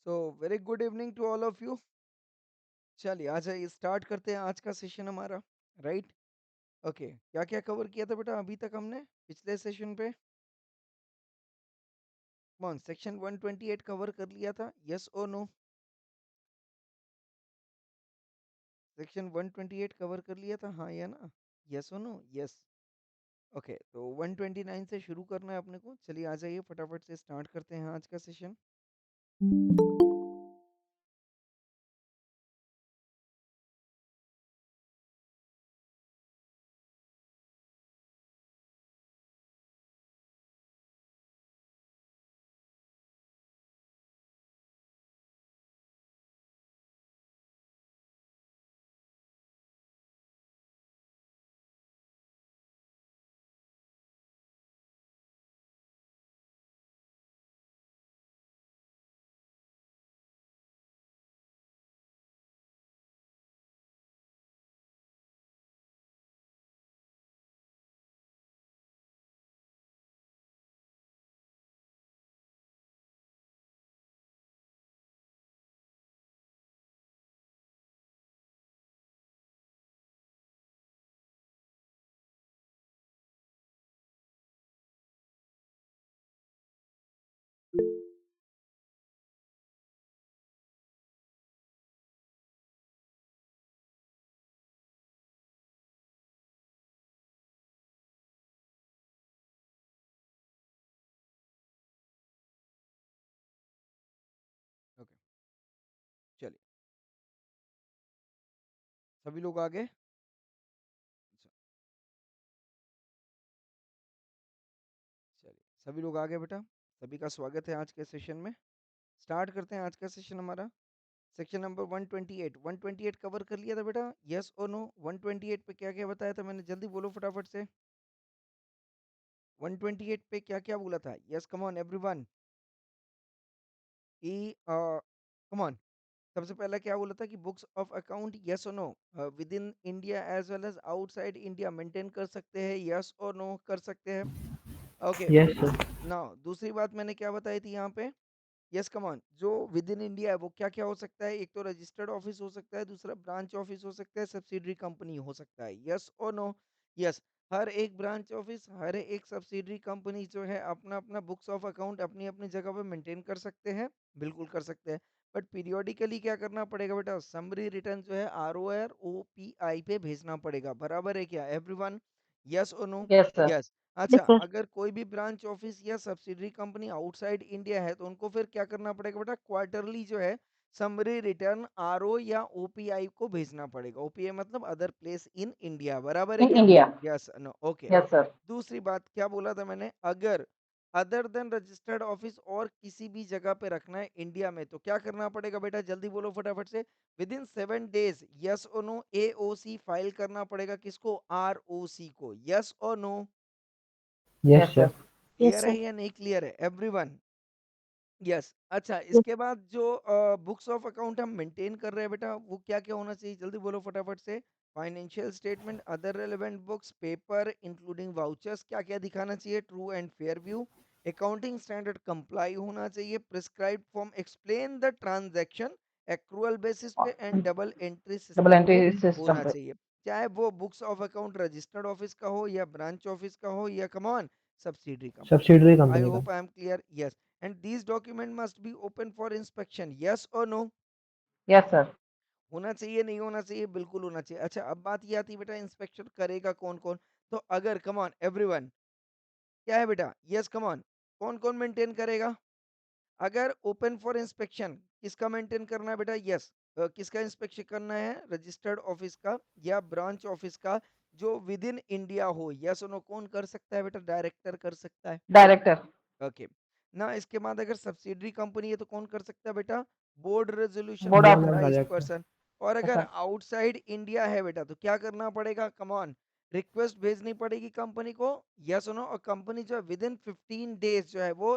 So very good evening to all of you. चलिए आ जाइए, स्टार्ट करते हैं आज का सेशन हमारा। राइट। ओके, क्या क्या कवर किया था बेटा अभी तक हमने पिछले सेशन पे? कौन सेक्शन 128 कवर कर लिया था, यस और नो? सेक्शन 128 कवर कर लिया था, हाँ या ना? यस और नो? यस। ओके, तो 129 से शुरू करना है अपने को। चलिए आ जाइए, फटाफट से स्टार्ट करते हैं आज का सेशन। ओके, चलिए सभी लोग आगे। अच्छा, चलिए सभी लोग आगे बेटा। सभी का स्वागत है आज के सेशन में। स्टार्ट करते हैं आज का सेशन हमारा। Section number 128। 128 कवर कर लिया था बेटा, यस और नो? 128 पे क्या क्या बताया था मैंने, जल्दी बोलो फटाफट से। 128 पे क्या क्या बोला था? Yes, come on everyone. ई कम ऑन। सबसे पहला क्या बोला था कि बुक्स ऑफ अकाउंट, यस और no? Within India as well as outside India maintain कर सकते हैं, यस और नो? कर सकते हैं। Okay, Yes, sir. नाउ दूसरी बात मैंने क्या बताई थी यहाँ पे? Yes, come on. जो विद इन इंडिया है वो क्या क्या हो सकता है? एक तो रजिस्टर्ड ऑफिस हो सकता है, दूसरा ब्रांच ऑफिस हो सकता है, सब्सिडरी कंपनी हो सकता है, यस और नो? यस। हर एक ब्रांच ऑफिस, हर एक सब्सिडरी कंपनी जो है अपना अपना बुक्स ऑफ अकाउंट अपनी अपनी जगह पे मेंटेन कर सकते हैं, बिल्कुल कर सकते हैं। बट पीरियोडिकली क्या करना पड़ेगा बेटा? समरी रिटर्न जो है आर ओ पी आई पे भेजना पड़ेगा, बराबर है क्या एवरीवन? यस और no? Yes, sir. Yes. Yes, अच्छा, sir. अगर कोई भी ब्रांच ऑफिस या सब्सिडरी कंपनी आउटसाइड इंडिया है तो उनको फिर क्या करना पड़ेगा बेटा? क्वार्टरली जो है समरी रिटर्न आरओ या ओपीआई को भेजना पड़ेगा। ओपीआई मतलब अदर प्लेस इन इंडिया, बराबर है In क्या? India. Yes no? Okay. Yes, sir. दूसरी बात क्या बोला था मैंने? अगर अदर देन रजिस्टर्ड ऑफिस और किसी भी जगह पे रखना है इंडिया में तो क्या करना पड़ेगा बेटा? जल्दी बोलो फटाफट से। विद इन 7 डेज, यस और नो? एओसी फाइल करना पड़ेगा किसको? आरओसी को, यस और no? Yes, Yes, sir. sir. Clear है या नहीं क्लियर है एवरीवन? यस। अच्छा, Yes, इसके बाद जो बुक्स ऑफ अकाउंट हम मेंटेन कर रहे हैं बेटा वो क्या क्या होना चाहिए? जल्दी बोलो फटाफट से। Financial statement, other relevant books, paper including vouchers, क्या क्या दिखाना चाहिए? True and fair view. Accounting standard comply होना चाहिए। Prescribed form explain the transaction accrual basis पे and double entry Double system पे entry system. होना चाहिए। चाहे वो books of account registered office का हो या ब्रांच ऑफिस का हो या कमॉन सब्सिडरी कंपनी का Subsidiary हो। आई company का. Hope I am clear. Yes. And these document must be open for inspection, yes or no? Yes, sir. होना चाहिए, नहीं होना चाहिए? बिल्कुल होना चाहिए। अच्छा, अब बात ये आती है बेटा इंस्पेक्शन करेगा कौन कौन? तो अगर कम ऑन एवरीवन, क्या है बेटा? Yes, come on. कौन कौन मेंटेन करेगा? अगर ओपन फॉर इंस्पेक्शन किसका मेंटेन करना है बेटा? यस। किसका इंस्पेक्शन करना है? रजिस्टर्ड ऑफिस का या ब्रांच ऑफिस का जो विद इन इंडिया हो, यस और नो? कौन कर सकता है बेटा? डायरेक्टर कर सकता है। Director. ओके। ना इसके बाद अगर सब्सिडरी कंपनी है तो कौन कर सकता है बेटा? Board resolution Board of. Board of authorised Director. Person. और Yes, अगर sir. आउटसाइड इंडिया है बेटा तो क्या करना पड़ेगा? कम ऑन, रिक्वेस्ट भेजनी पड़ेगी कंपनी को, यस नो? और कंपनी जो है विद इन 15 डेज जो है वो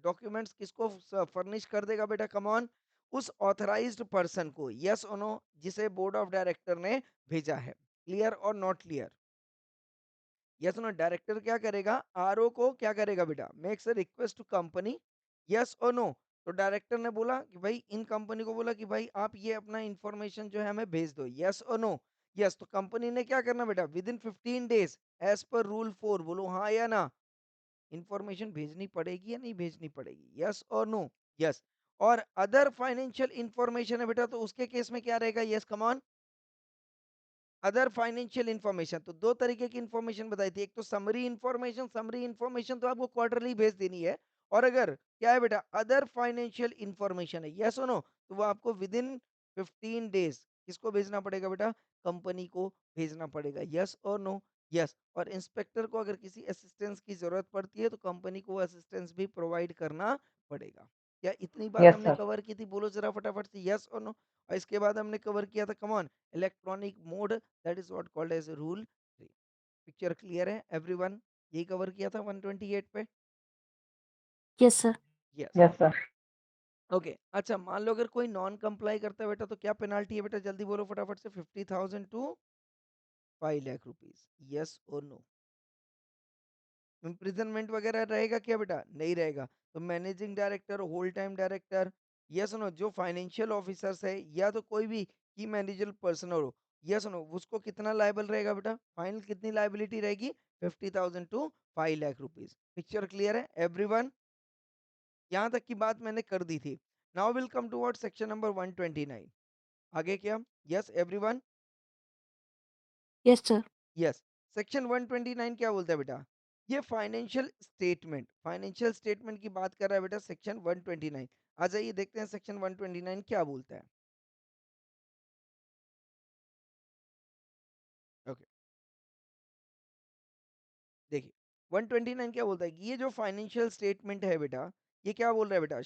डॉक्यूमेंट्स किसको फर्निश कर देगा बेटा? कम ऑन, उस ऑथराइज्ड पर्सन को, यस नो? जिसे बोर्ड ऑफ डायरेक्टर ने भेजा है। क्लियर और not clear? Yes no? Director क्या करेगा? आरओ को क्या करेगा बेटा? Makes a request to company, yes और नो? तो डायरेक्टर ने बोला कि भाई इन कंपनी को बोला कि भाई आप ये अपना इंफॉर्मेशन जो है हमें भेज दो, यस और नो। यस, तो कंपनी ने क्या करना बेटा, within 15 days as per rule 4, बोलो हाँ या ना, इंफॉर्मेशन भेजनी पड़ेगी या नहीं भेजनी पड़ेगी, यस और नो। यस। और अदर फाइनेंशियल इंफॉर्मेशन है बेटा, तो उसके केस में क्या रहेगा, यस कमान, अदर फाइनेंशियल इंफॉर्मेशन। तो दो तरीके की इंफॉर्मेशन बताई थी, एक तो समरी इंफॉर्मेशन, समरी इंफॉर्मेशन तो आपको क्वार्टरली भेज देनी है, और अगर क्या है बेटा अदर फाइनेंशियल इंफॉर्मेशन है, यस और नो, तो वो आपको विद इन 15 डेज किसको भेजना पड़ेगा बेटा, कंपनी को भेजना पड़ेगा, यस और नो। यस, और इंस्पेक्टर को अगर किसी असिस्टेंस की जरूरत पड़ती है तो कंपनी को असिस्टेंस भी प्रोवाइड करना पड़ेगा। क्या इतनी बात यस हमने सर। कवर की थी, बोलो जरा फटाफट से यस और नो। और इसके बाद हमने कवर किया था, come on, electronic mode, that is what called as rule 3। Picture clear है एवरीवन, यही कवर किया था 128 पे। Yes sir. Yes. Yes sir. Okay, अच्छा मान लो अगर कोई नॉन कंप्लाई करता है बेटा, तो क्या पेनाल्टी है बेटा, जल्दी बोलो फटाफट से, 50,000 टू 5 लाख रुपीज, यस और नो। इम्प्रिजनमेंट वगैरह रहेगा क्या बेटा, नहीं रहेगा। तो managing director, whole time director, yes no, जो फाइनेंशियल ऑफिसर्स है या तो कोई भी की मैनेजर पर्सन हो, यस नो, उसको कितना लाइबल रहेगा बेटा, फाइनल कितनी लाइबिलिटी रहेगी, 50,000 to 5 lakh rupees. Picture clear है एवरीवन, यहाँ तक की बात मैंने कर दी थी। Now will come toward section number 129। आगे क्या, yes everyone, yes sir. Yes. Section 129 क्या बोलता है बेटा, ये फाइनेंशियल स्टेटमेंट की बात कर रहा है बेटा, सेक्शन 129। आ जाइए देखते हैं सेक्शन 129 क्या बोलता है। ओके, देखिए 129 क्या बोलता है कि ये जो फाइनेंशियल स्टेटमेंट है बेटा, ये क्या बोल रहा है बेटा,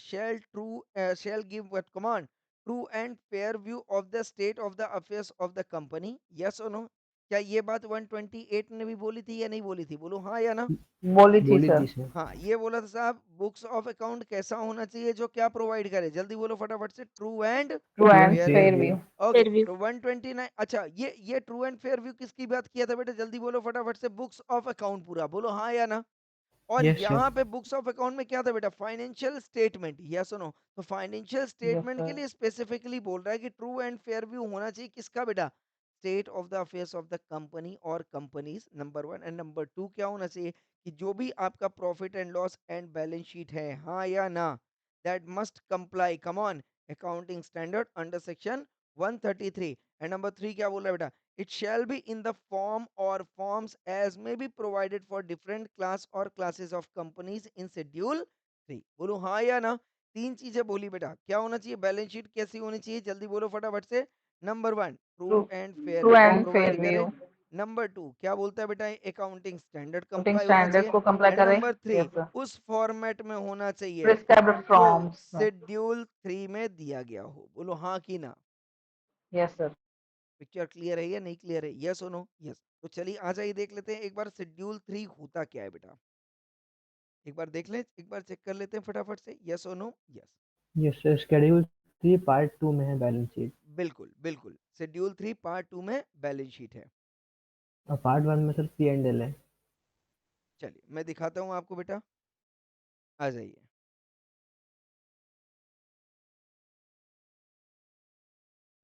shall give what command, true and fair view of the state of the affairs of the company, yes और नो। क्या ये बात 128 ने भी बोली थी या नहीं बोली थी, बोलो हाँ या ना। बोली थी बोली सर। थी सर। हाँ, ये बोला था साहब, बुक्स ऑफ अकाउंट कैसा होना चाहिए, जो क्या प्रोवाइड करे, जल्दी बोलो फटाफट से, true and true true and and fair fair view. Fair view. View. Okay, फिर भी तो 129, अच्छा ये ट्रू एंड फेयर व्यू किसकी बात किया था बेटा, जल्दी बोलो फटाफट से, बुक्स ऑफ अकाउंट पूरा, बोलो हाँ या ना। और यस सर। यहाँ पे बुक्स ऑफ अकाउंट में क्या था बेटा, फाइनेंशियल स्टेटमेंट, यस सुनो। तो फाइनेंशियल यस स्टेटमेंट के सर। लिए स्पेसिफिकली बोल रहा है कि ट्रू एंड फेयर व्यू होना चाहिए किसका बेटा, state of the affairs of the company और कंपनीज, नंबर 1, एंड नंबर 2 क्या होना चाहिए, कि जो भी आपका profit and loss and balance sheet है, हाँ या ना, that must comply, come on, accounting standard under section 133। And number 3 क्या बोल रहा है बेटा, it shall be in the form or forms as may be provided for different class or classes of companies in schedule 3। बोलो हाँ या ना। तीन चीजें बोली बेटा, क्या होना चाहिए, बैलेंस शीट कैसी होनी चाहिए, जल्दी बोलो फटाफट से। Number 1, true true and fair true view and provide fair करे। व्यू। नंबर 2 क्या बोलता है बेटा, अकाउंटिंग स्टैंडर्ड अकाउंटिंग कंप्लाई होना स्टैंडर्ड चाहिए। को कंप्लाई एंड करें। Number 3 yes sir. उस फॉर्मेट में होना चाहिए प्रिस्क्राइब्ड जो फ्रॉम्स। शेड्यूल 3 में दिया गया हो, बोलो हाँ कि ना। Yes sir. पिक्चर क्लियर है या नहीं क्लियर है, यस और नो। यस, तो चलिए आ जाइए देख लेते हैं एक बार शेड्यूल 3 होता क्या है बेटा, एक बार देख लें, एक बार चेक कर लेते हैं फटाफट से, यस और no. Yes, yes sir, schedule 3 part 2 में है बैलेंस शीट। बिल्कुल बिल्कुल, शेड्यूल 3 पार्ट 2 में बैलेंस शीट है। और पार्ट 1 में सर P&L है। चलिए मैं दिखाता हूँ आपको बेटा, आ जाइए।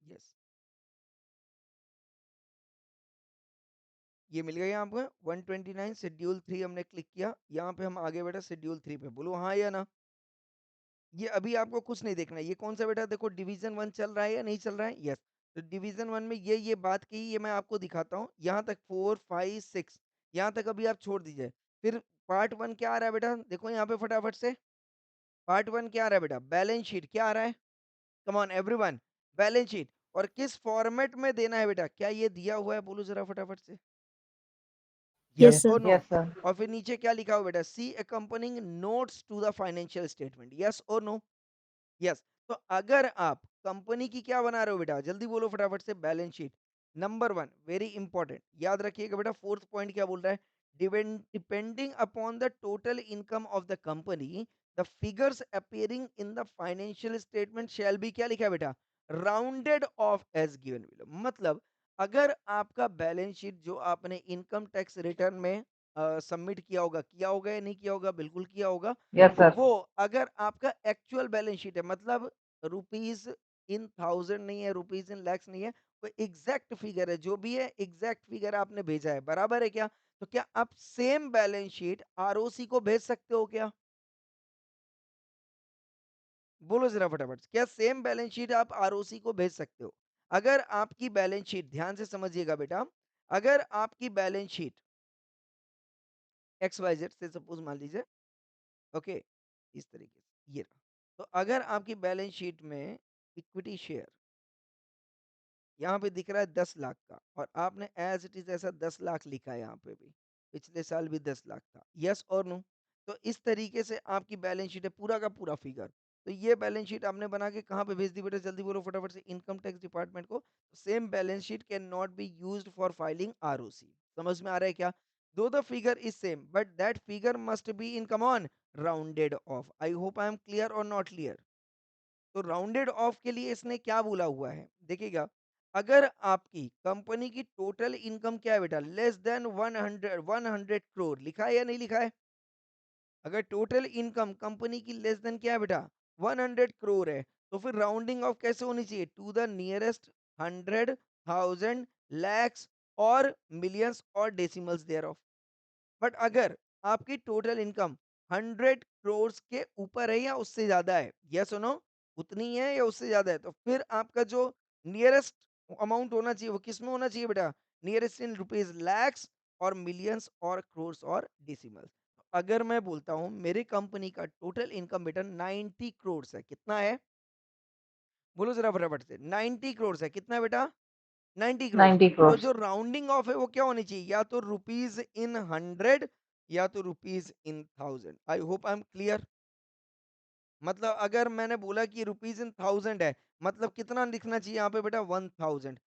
यस, ये मिल गया यहाँ पे 129 शेड्यूल 3 हमने क्लिक किया, यहाँ पे हम आगे बेटा शेड्यूल 3 पे, बोलो हाँ या ना। ये अभी आपको कुछ नहीं देखना है, ये कौन सा बेटा, देखो डिवीजन 1 चल रहा है या नहीं चल रहा है, यस। तो डिवीजन 1 में ये बात की, ये मैं आपको दिखाता हूँ, यहाँ तक 4 5 6, यहाँ तक अभी आप छोड़ दीजिए। फिर पार्ट 1 क्या आ रहा है बेटा, देखो यहाँ पे फटाफट से, पार्ट 1 क्या आ रहा है बेटा, बैलेंस शीट क्या आ रहा है, कम ऑन एवरीवन, बैलेंस शीट। और किस फॉर्मेट में देना है बेटा, क्या ये दिया हुआ है, बोलो जरा फटाफट से, यस यस यस सर। और सर। नो। Yes sir. और फिर नीचे क्या लिखा हुआ बेटा, see accompanying notes to the financial statement, yes और नो। यस, तो अगर आप कंपनी की क्या बना रहे हो बेटा, जल्दी बोलो फटाफट से, balance sheet, number 1 very important, याद रखिएगा बेटा, फोर्थ पॉइंट क्या बोल रहा है, depending upon the total income of the company, the figures appearing in the financial statement shall be, क्या लिखा है बेटा, rounded off as given below. मतलब अगर आपका बैलेंस शीट जो आपने इनकम टैक्स रिटर्न में सबमिट किया होगा या नहीं किया होगा? बिल्कुल किया होगा। Yes, तो sir. वो अगर आपका एक्चुअल बैलेंस शीट है, मतलब रुपीज़ इन थाउज़ेंड नहीं है, रुपीज़ इन लैक्स नहीं है, कोई एग्ज़ैक्ट फिगर है, जो भी है एग्ज़ैक्ट फिगर आपने भेजा है, बराबर है क्या? तो क्या आप सेम बैलेंस शीट आरओसी को भेज सकते हो क्या? बोलो ज़रा फटाफट से, क्या सेम बैलेंस शीट आप आरओसी को भेज सकते हो? अगर आपकी बैलेंस शीट, ध्यान से समझिएगा बेटा, अगर आपकी बैलेंस शीट XYZ से सपोज़ मान लीजिए, ओके, इस तरीके से, ये रहा। तो अगर आपकी बैलेंस शीट में इक्विटी शेयर यहाँ पे दिख रहा है 10 लाख का, और आपने एज इट इज ऐसा 10 लाख लिखा है यहाँ पे भी, पिछले साल भी 10 लाख था, यस और नो? तो इस तरीके से आपकी बैलेंस शीट है, पूरा का पूरा फिगर। तो ये बैलेंस शीट आपने बना के कहाँ पे भेज दी बेटा? जल्दी बोलो फटाफट से, इनकम टैक्स डिपार्टमेंट को। Same balance sheet can not be used for filing ROC. समझ में आ रहा है क्या? दो the figure is same but that figure must be in come on rounded off. I hope I am clear और not clear? तो rounded off के लिए इसने क्या बोला हुआ है, देखिएगा, अगर आपकी कंपनी की टोटल इनकम क्या है बेटा? लेस देन 100 करोड़, लिखा है या नहीं लिखा है? अगर टोटल इनकम कंपनी की लेस देन क्या है बेटा? 100 करोड़ है, तो फिर राउंडिंग ऑफ कैसे होनी चाहिए? टू द नियरेस्ट 100,000, लैक्स और मिलियंस और डेसिमल्स देयर ऑफ। बट अगर आपकी टोटल इनकम 100 करोड़ के ऊपर है या उससे ज्यादा है, यस और नो, उतनी है या उससे ज्यादा है, तो फिर आपका जो नियरेस्ट अमाउंट होना चाहिए वो किस में होना चाहिए बेटा? नियरेस्ट इन रुपीज लैक्स और मिलियंस और करोड़ और डेसिमल्स। अगर मैं बोलता हूं मेरी कंपनी का टोटल इनकम बेटा 90 करोड़ है, कितना है? बोलो जरा फटाफट से, 90 करोड़ है, कितना है बेटा? 90 करोड़। 90 तो crores. जो राउंडिंग ऑफ है वो क्या होनी चाहिए? या तो रुपीज इन 100 या तो rupees in 1000। I hope I am clear. मतलब अगर मैंने बोला कि रुपीज इन 1000 है, मतलब कितना लिखना चाहिए यहाँ पे बेटा? 1000।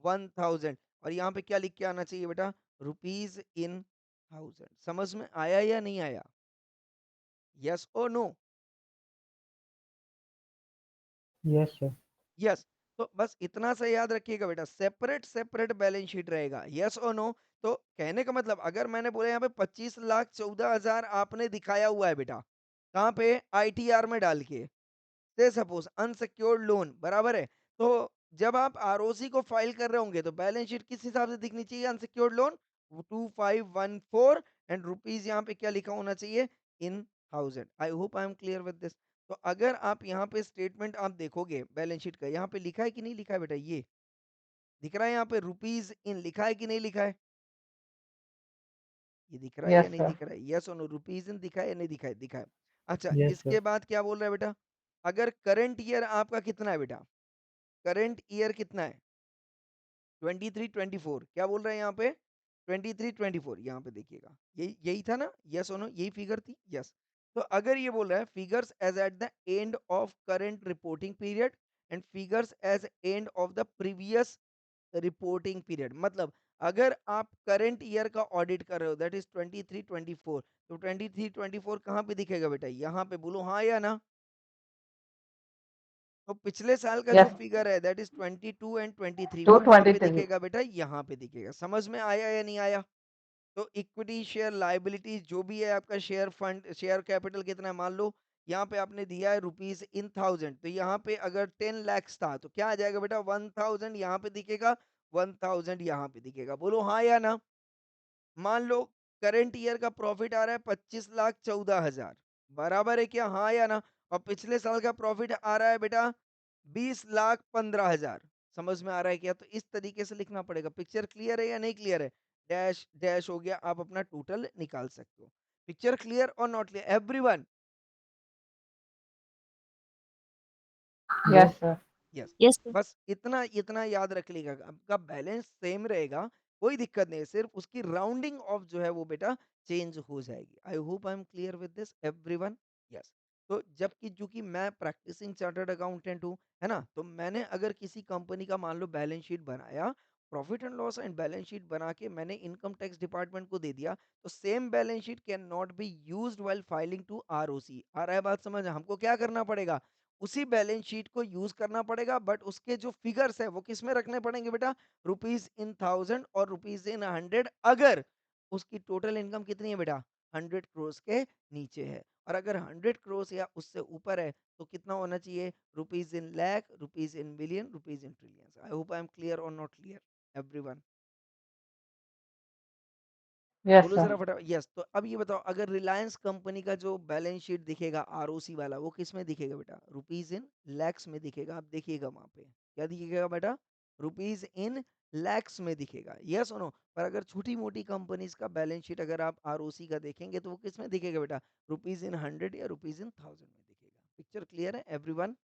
1000, और यहाँ पे क्या लिख के आना चाहिए बेटा? Rupees in 1000। समझ में आया या नहीं आया? यस और नो? Yes sir. यस। तो बस इतना सा याद रखिएगा बेटा, सेपरेट सेपरेट बैलेंस शीट रहेगा, यस और नो? तो कहने का मतलब, अगर मैंने बोला यहाँ पे 25,14,000 आपने दिखाया हुआ है बेटा, कहाँ पे? आईटीआर में डाल के, से सपोज अनसिक्योर्ड लोन, बराबर है? तो जब आप आरओसी को फाइल कर रहे होंगे तो बैलेंस शीट किस हिसाब से दिखनी चाहिए? अनसिक्योर्ड लोन 2514, एंड रुपीज यहाँ पे क्या लिखा होना चाहिए? इन 1000। आई hope I am clear with this. तो अगर आप यहाँ पे स्टेटमेंट आप देखोगे बैलेंस शीट का, यहाँ पे लिखा है कि नहीं लिखा है बेटा? ये दिख रहा है यहाँ पे रुपीज इन लिखा है कि नहीं लिखा है? ये दिख रहा है या Yes, नहीं sir. दिख रहा है? यस और नो? रुपीज इन दिखा है या नहीं दिखा है? दिखा है। अच्छा, यस सर। इसके बाद क्या बोल रहा है बेटा? अगर करंट ईयर आपका कितना है बेटा? करंट ईयर कितना है? 23-24, क्या बोल रहे हैं यहाँ पे? 23-24, यहाँ पे देखिएगा, यही यही था ना? यस और नो? यही फिगर थी, यस। तो अगर ये बोल रहा है figures as at the end of current reporting period and figures as end of the previous reporting period, मतलब अगर आप करंट ईयर का ऑडिट कर रहे हो, दैट इज 23-24, तो 23-24 कहाँ पे दिखेगा बेटा? यहाँ पे, बोलो हाँ या ना? तो पिछले साल का जो Yes, फिगर है दैट इज 22 एंड 23, वो कहाँ पे 223. दिखेगा बेटा? यहाँ पे दिखेगा। समझ में आया या नहीं आया? तो इक्विटी शेयर लाइबिलिटी जो भी है आपका, शेयर फंड, शेयर कैपिटल कितना है मान लो, यहाँ पे आपने दिया है रुपीज इन 1000, तो यहाँ पे अगर 10 लैक्स था तो क्या आ जाएगा बेटा? 1000 यहाँ पे दिखेगा, 1000 यहाँ पे दिखेगा। बोलो हाँ या ना? मान लो करंट ईयर का प्रॉफिट आ रहा है 25,14,000, बराबर है क्या? हाँ या ना? और पिछले साल का प्रॉफिट आ रहा है बेटा 20,15,000। समझ में आ रहा है क्या? तो इस तरीके से लिखना पड़ेगा। पिक्चर क्लियर है या नहीं क्लियर है? डैश डैश हो गया, आप अपना टोटल निकाल सकते हो। पिक्चर क्लियर और not clear everyone? Yes. Yes, sir. Yes. Yes, sir. बस इतना इतना याद रख लीजिएगा, आपका बैलेंस सेम रहेगा, कोई दिक्कत नहीं है, सिर्फ उसकी राउंडिंग ऑफ जो है वो बेटा चेंज हो जाएगी। I hope I am clear with this everyone? Yes. तो जबकि चूंकि मैं प्रैक्टिसिंग चार्टर्ड अकाउंटेंट हूँ, है ना, तो मैंने अगर किसी कंपनी का मान लो बैलेंस शीट बनाया, profit and loss and balance sheet बना के मैंने इनकम टैक्स डिपार्टमेंट को दे दिया, तो same balance sheet can not be used while filing to ROC. आ रहा है बात समझ? हमको क्या करना पड़ेगा? उसी बैलेंस शीट को यूज करना पड़ेगा, बट उसके जो फिगर्स है वो किस में रखने पड़ेंगे बेटा? रुपीज इन 1000 और रुपीज इन 100, अगर उसकी टोटल इनकम कितनी है बेटा? 100 करोड़ के नीचे है। और अगर 100 करोड़ या उससे ऊपर है तो कितना होना चाहिए? Rupees in lakh, rupees in billion, rupees in trillion. I hope I am clear और नॉट क्लियर एवरीवन? Yes, बोलो sir. जरा फटाफट यस। तो अब ये बताओ, अगर रिलायंस कंपनी का जो बैलेंस शीट दिखेगा आरओसी वाला, वो किस में दिखेगा बेटा? रुपीज इन लैक्स में दिखेगा। आप देखिएगा वहां पे क्या दिखेगा बेटा? रुपीज इन लैक्स में दिखेगा, यस और नो? पर अगर छोटी मोटी कंपनीज का बैलेंस शीट अगर आप आरओसी का देखेंगे तो वो किस में दिखेगा बेटा? रुपीज इन 100 या रुपीज इन 1000 में दिखेगा। पिक्चर क्लियर है एवरीवन?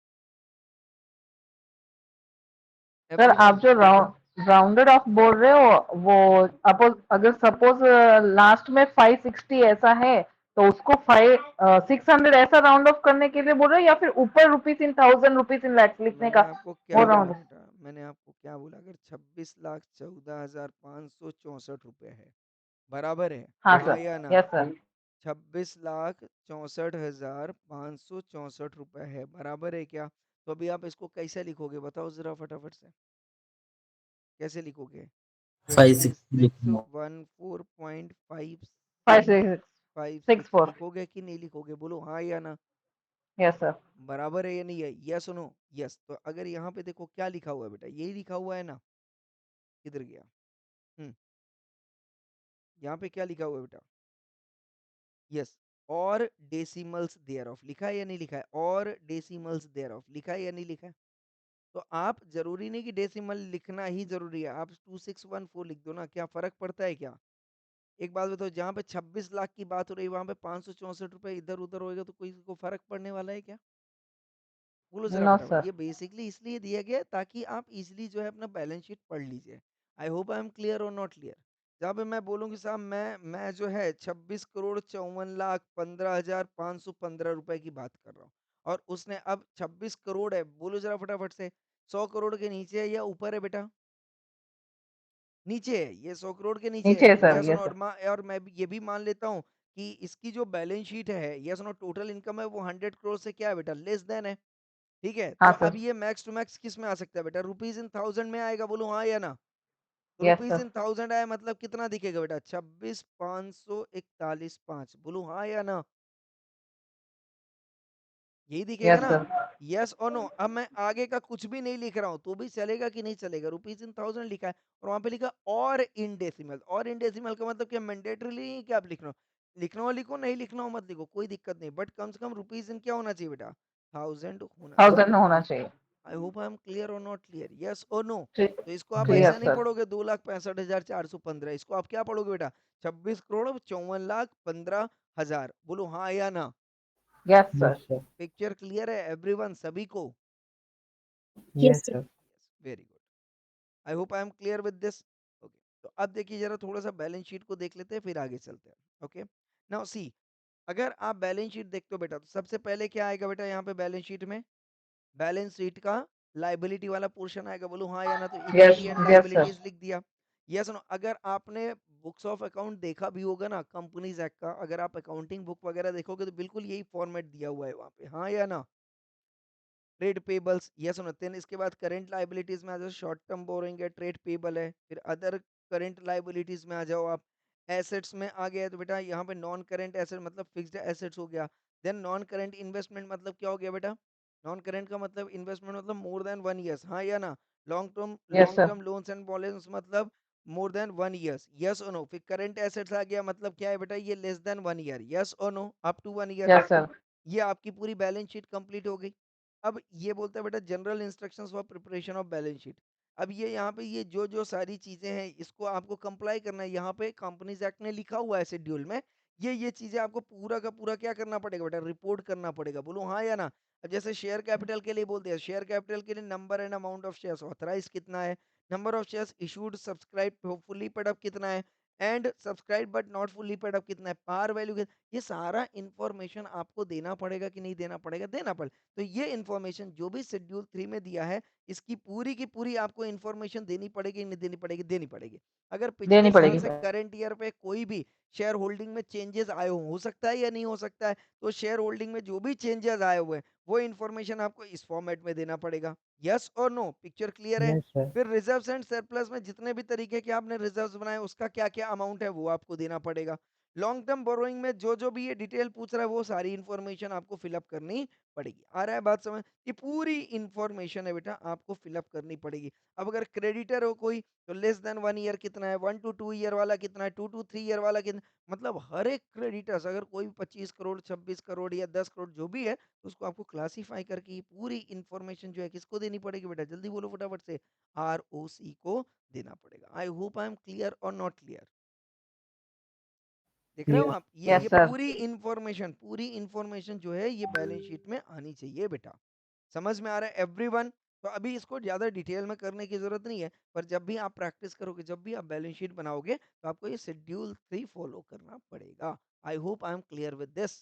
सर आप एवरीवन? जो राउंडेड ऑफ बोल रहे हो वो अगर सपोज लास्ट में 560 ऐसा है तो उसको 600 ऐसा राउंड ऑफ करने के लिए बोल रहे हो या फिर ऊपर rupees in 1000 rupees in lakhs लिखने मैंने का आपको क्या वो बोला राउंड? बेटा? मैंने आपको क्या बोला? अगर 26,14,564 रुपए है, बराबर है, हाँ हाँ सर। या ना? Yes sir. 26,64,564 रुपए है, बराबर है क्या? तो अभी आप इसको कैसे लिखोगे बताओ जरा फटाफट से? कैसे लिखोगे? 560 26,114.5 फाइव सिक्स सिक्स 56 फोर लिखोगे कि नहीं लिखोगे? बोलो हाँ या ना? Yes sir. बराबर है या नहीं है? यस सुनो। यस, तो अगर यहाँ पे देखो क्या लिखा हुआ है बेटा, यही लिखा हुआ है ना? किधर गया? हम्म, यहाँ पे क्या लिखा हुआ है बेटा? यस। और डेसिमल्स देयर ऑफ लिखा है या नहीं लिखा है? और डेसिमल्स देयर ऑफ लिखा है या नहीं लिखा है? तो आप जरूरी नहीं कि डेसिमल लिखना ही जरूरी है, आप 2614 लिख दो ना, क्या फर्क पड़ता है क्या? एक बात बताओ, जहाँ पे 26 लाख की बात हो रही है वहां पे 564 रुपए इधर उधर होएगा तो कोई को फर्क पड़ने वाला है क्या? बोलो जरा नो फटाफट। सर। ये बेसिकली इसलिए दिया गया है ताकि आप इजीली जो है अपना बैलेंस शीट पढ़ लीजिए। आई होप आई एम क्लियर और नॉट क्लियर? जहाँ पे मैं बोलूँगी साहब मैं जो है 26,54,15,515 रुपए की बात कर रहा हूँ, और उसने अब 26 करोड़ है, बोलो जरा फटाफट से, 100 करोड़ के नीचे है या ऊपर है बेटा? नीचे है, ये 100 करोड़ के नीचे नीचे है, है सर। यस यस और सर। और मैं भी ये भी मान लेता हूँ कि इसकी जो बैलेंस शीट है, यस नो, टोटल इनकम है वो 100 करोड़ से क्या है बेटा? लेस देन है। ठीक है, तो हाँ अब सर। ये मैक्स टू मैक्स किस में आ सकता है बेटा? रुपीज इन 1000 में आएगा, बोलो हाँ या ना? तो यस रुपीज सर। इन 1000 आया मतलब कितना दिखेगा बेटा? 26,541.5। बोलो हाँ या ना? यही दिखेगा यस ना? सर। यस और नो? अब मैं आगे का कुछ भी नहीं लिख रहा हूं तो भी चलेगा कि नहीं चलेगा? रुपीज इन 1000 लिखा है और वहां पे लिखा और इन डेसिमल। और इन डेसिमल का मतलब क्या मैंडेटरीली नहीं कि आप लिख रहे हो? लिखना हो लिखो, नहीं लिखना हो मत लिखो, कोई दिक्कत नहीं, बट कम से कम रुपीज इन क्या होना चाहिए बेटा? 1000 होना चाहिए। 1000 होना चाहिए। आई होप आई एम क्लियर और नॉट क्लियर? यस और नो? तो इसको आप क्लियर ऐसा नहीं सर। पढ़ोगे 2,65,415, इसको आप क्या पढ़ोगे बेटा? 26,54,15,000। बोलो हाँ या ना? Yes sir. Yes sir. Picture clear है एवरीवन सभी को? Yes, yes sir. Sir. Very good. I hope I am clear with this. Okay, तो अब देखिए जरा थोड़ा सा बैलेंस शीट को देख लेते हैं फिर आगे चलते हैं। ओके, नाउ सी, अगर आप बैलेंस शीट देखते हो बेटा तो सबसे पहले क्या आएगा बेटा यहाँ पे बैलेंस शीट में? बैलेंस शीट का लाइबिलिटी वाला पोर्शन आएगा, बोलो हाँ या ना? तो yes. Equity and yes sir. Liabilities लिख दिया। Yes no? अगर आपने बुक्स ऑफ अकाउंट देखा भी होगा ना कंपनीज एक्ट का, अगर आप अकाउंटिंग बुक वगैरह देखोगे तो बिल्कुल यही फॉर्मेट दिया हुआ है वहाँ पे, हाँ या ना? ट्रेड पेबल्स, यस और देन इसके बाद करंट लाइबिलिटीज में आ जाओ, शॉर्ट टर्म बोरोइंग है, ट्रेड पेबल है, फिर अदर करंट लाइबिलिटीज में आ जाओ आप। एसेट्स में आ गया तो बेटा यहाँ पे नॉन करंट एसेट मतलब फिक्स्ड एसेट्स हो गया। देन नॉन करंट इन्वेस्टमेंट मतलब क्या हो गया बेटा? नॉन करंट का मतलब इन्वेस्टमेंट मतलब मोर देन 1 ईयर्स, हाँ या ना? Long term, yes long sir. Term loans and bonds मतलब मोर देन 1 ईयर्स, यस और नो? फिर करंट एसेट्स आ गया मतलब क्या है बेटा? ये लेस देन 1 ईयर, यस और no? Up to 1 year. Yes sir. ये आपकी पूरी बैलेंस शीट कंप्लीट हो गई। अब ये बोलता है बेटा general instructions for preparation of balance sheet. अब ये यहाँ पे ये जो जो सारी चीजें हैं इसको आपको कंप्लाई करना है, यहाँ पे कंपनीज एक्ट ने लिखा हुआ है शेड्यूल में, ये चीजें आपको पूरा का पूरा क्या करना पड़ेगा बेटा? रिपोर्ट करना पड़ेगा, बोलो हाँ या ना? अब जैसे शेयर कैपिटल के लिए बोलते हैं, शेयर कैपिटल के लिए number and amount of shares authorise कितना है, number of shares issued subscribe fully paid up कितना है, and subscribe but not fully paid up कितना है, पार वैल्यू, ये सारा इंफॉर्मेशन आपको देना पड़ेगा कि नहीं देना पड़ेगा? देना पड़ेगा। तो ये इंफॉर्मेशन जो भी शेड्यूल 3 में दिया है, इसकी पूरी की पूरी आपको इंफॉर्मेशन देनी पड़ेगी नहीं देनी पड़ेगी? देनी पड़ेगी। अगर देनी पिछले साल पड़ेगी से सर। करंट ईयर पे कोई भी शेयर होल्डिंग में चेंजेस आए हो सकता है या नहीं हो सकता है? तो शेयर होल्डिंग में जो भी चेंजेस आए हुए हैं वो इन्फॉर्मेशन आपको इस फॉर्मेट में देना पड़ेगा। यस और नो? पिक्चर क्लियर है? Yes sir. फिर रिजर्व्स एंड सरप्लस में जितने भी तरीके के आपने रिजर्व्स बनाए उसका क्या-क्या अमाउंट है वो आपको देना पड़ेगा। लॉन्ग टर्म बोरोइंग में जो भी ये डिटेल पूछ रहा है वो सारी इन्फॉर्मेशन आपको फिल अप करनी पड़ेगी। आ रहा है बात समझ? ये पूरी इन्फॉर्मेशन है बेटा आपको फिल अप करनी पड़ेगी। अब अगर क्रेडिटर हो कोई तो लेस देन 1 ईयर कितना है, 1 टू 2 ईयर वाला कितना है, 2 टू 3 ईयर वाला कितना, मतलब हर एक क्रेडिटर्स अगर कोई 25 करोड़, 26 करोड़ या 10 करोड़ जो भी है, तो उसको आपको क्लासिफाई करके ये पूरी इन्फॉर्मेशन जो है किसको देनी पड़ेगी बेटा? जल्दी बोलो फटाफट से। आरओसी को देना पड़ेगा। आई होप आई एम क्लियर और नॉट क्लियर? देख रहे हो क्लियर। आप? ये यस ये सर। पूरी इन्फॉर्मेशन जो है ये बैलेंस शीट में आनी चाहिए बेटा। समझ में आ रहा है एवरीवन? तो अभी इसको ज्यादा डिटेल में करने की जरूरत नहीं है, पर जब भी आप प्रैक्टिस करोगे, जब भी आप बैलेंस शीट बनाओगे, तो आपको ये शेड्यूल 3 फॉलो करना पड़ेगा। आई hope I am clear with this.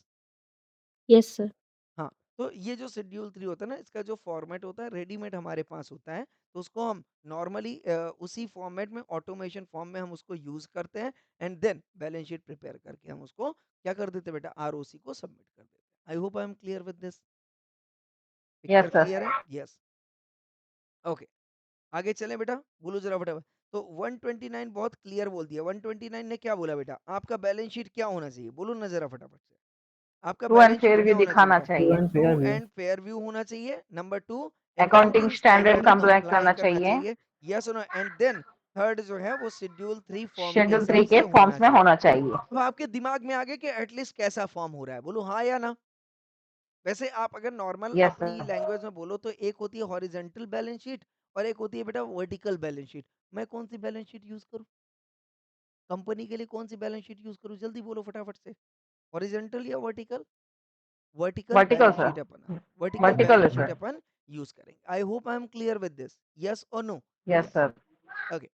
Yes sir. हाँ, तो ये जो शेड्यूल 3 होता है ना, इसका जो फॉर्मेट होता है रेडीमेड हमारे पास होता है, तो उसको हम नॉर्मली उसी फॉर्मेट में ऑटोमेशन फॉर्म में हम उसको यूज करते हैं, and then balance sheet prepare करके हम उसको क्या कर देते हैं बेटा? आरओसी को सबमिट कर देते हैं। आई hope I am clear with this. Picture yes sir. Clear है? यस। ओके, आगे चलें बेटा, बोलो जरा फटाफट। तो 129 बहुत क्लियर बोल दिया। 129 ने क्या बोला बेटा? आपका बैलेंस शीट क्या होना चाहिए? बोलो ना जरा फटाफट से। आपका true and balance sheet fair क्या व्यू होना चाहिए दिखाना बेटा? ट्रू चाहिए। And true fair view. And fair view होना चाहिए। Number 2, accounting accounting standard standard comply comply करना करना चाहिए। चाहिए। यस और नो? एंड देन थर्ड जो है वो शेड्यूल 3 फॉर्म के शेड्यूल हिसाब 3 से के होना फॉर्म्स में चाहिए। होना चाहिए। तो आपके दिमाग में आ गया कि एटलीस्ट कैसा फॉर्म हो रहा है? बोलो हाँ या ना? वैसे आप अगर नॉर्मल यस अपनी सर। लैंग्वेज में बोलो तो एक होती है हॉरिजेंटल बैलेंस शीट और एक होती है बेटा वर्टिकल बैलेंस शीट। मैं कौन सी बैलेंस शीट यूज करूं? कंपनी के लिए कौन सी बैलेंस शीट यूज करूं? जल्दी बोलो फटाफट से। हॉरिजेंटल या vertical? Vertical vertical balance sheet अपन, सर। वर्टिकल वर्टिकल है बैलेंस शीट सर। अपन यूज करेंगे। I hope I am clear with this. Yes और no? Yes yes. Sir. Okay,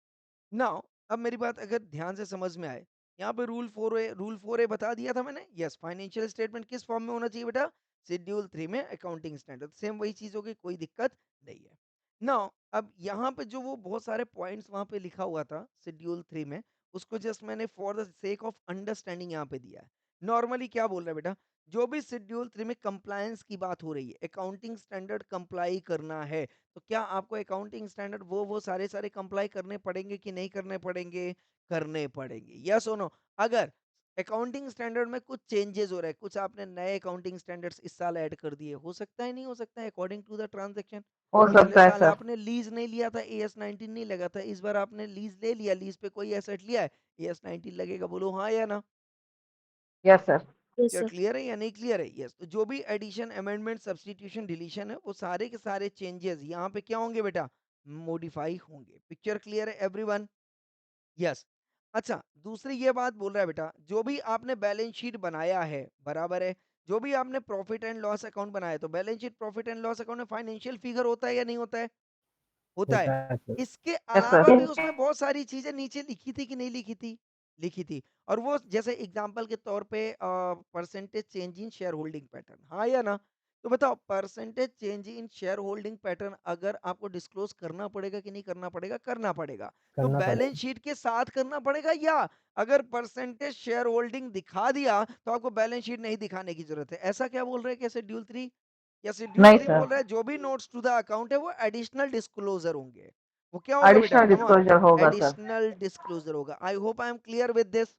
now अब मेरी बात अगर ध्यान से समझ में आए, यहाँ पे रूल 4 ए बता दिया था मैंने। यस, फाइनेंशियल स्टेटमेंट किस फॉर्म में होना चाहिए बेटा? शेड्यूल 3 में अकाउंटिंग स्टैंडर्ड, सेम वही चीज होगी, कोई दिक्कत नहीं है। नाउ अब यहाँ पे जो वो बहुत सारे पॉइंट्स वहां पे लिखा हुआ था शेड्यूल 3 में, उसको जस्ट मैंने for the sake of understanding यहाँ पे दिया है। नॉर्मली क्या बोल रहा है बेटा? जो भी शेड्यूल 3 में कंप्लायंस की बात हो रही है, अकाउंटिंग स्टैंडर्ड कंप्लाई करना है, तो क्या आपको अकाउंटिंग स्टैंडर्ड वो सारे सारे कंप्लाई करने पड़ेंगे कि नहीं करने पड़ेंगे? करने पड़ेंगे। यस और नो? अगर अकाउंटिंग स्टैंडर्ड में कुछ चेंजेस हो रहा है, कुछ आपने नए अकाउंटिंग स्टैंडर्ड्स इस साल ऐड कर दिए, हो सकता है नहीं हो सकता है अकॉर्डिंग टू द ट्रांजेक्शन। हो पिछले सकता है साल सर। आपने लीज नहीं लिया था, AS19 नहीं लगा था, इस बार आपने लीज ले लिया, लीज पे कोई एसेट लिया है, AS19 लगेगा। बोलो हाँ या ना? Yes sir. यस क्या सर। क्लियर है या नहीं क्लियर है? यस। तो जो भी एडिशन, अमेंडमेंट, सब्स्टिट्यूशन, डिलीशन है, वो सारे के सारे चेंजेस यहाँ पे क्या होंगे बेटा? मॉडिफाई होंगे। पिक्चर क्लियर है एवरीवन? यस। अच्छा, दूसरी ये बात बोल रहा है बेटा, जो भी आपने बैलेंस शीट बनाया है, बराबर है, जो भी आपने प्रॉफिट एंड लॉस अकाउंट बनाया है, तो balance sheet profit and loss account में फाइनेंशियल फिगर होता है या नहीं होता है? होता है। होता है सर। इसके यस अलावा भी सर। उसमें बहुत सारी चीजें नीचे लिखी थी कि नहीं लिखी थी? लिखी थी। और वो जैसे एग्जांपल के तौर पे percentage change in share holding pattern, हाँ या ना? तो बताओ, percentage change in share holding pattern अगर आपको डिस्क्लोज करना पड़ेगा कि नहीं करना पड़ेगा? करना पड़ेगा। तो करना बैलेंस पड़ेगा। शीट के साथ करना पड़ेगा, या अगर परसेंटेज शेयर होल्डिंग दिखा दिया तो आपको बैलेंस शीट नहीं दिखाने की जरूरत है? ऐसा क्या बोल रहे हैं? क्या शेड्यूल 3? या शेड्यूल नहीं 3 सर। बोल रहा है जो भी नोट्स टू द अकाउंट है वो एडिशनल डिस्क्लोजर होंगे? वो क्या होगा बेटा? Additional come on. डिस्क्लोजर होगा सर। एडिशनल डिस्क्लोजर होगा। I hope I am clear with this.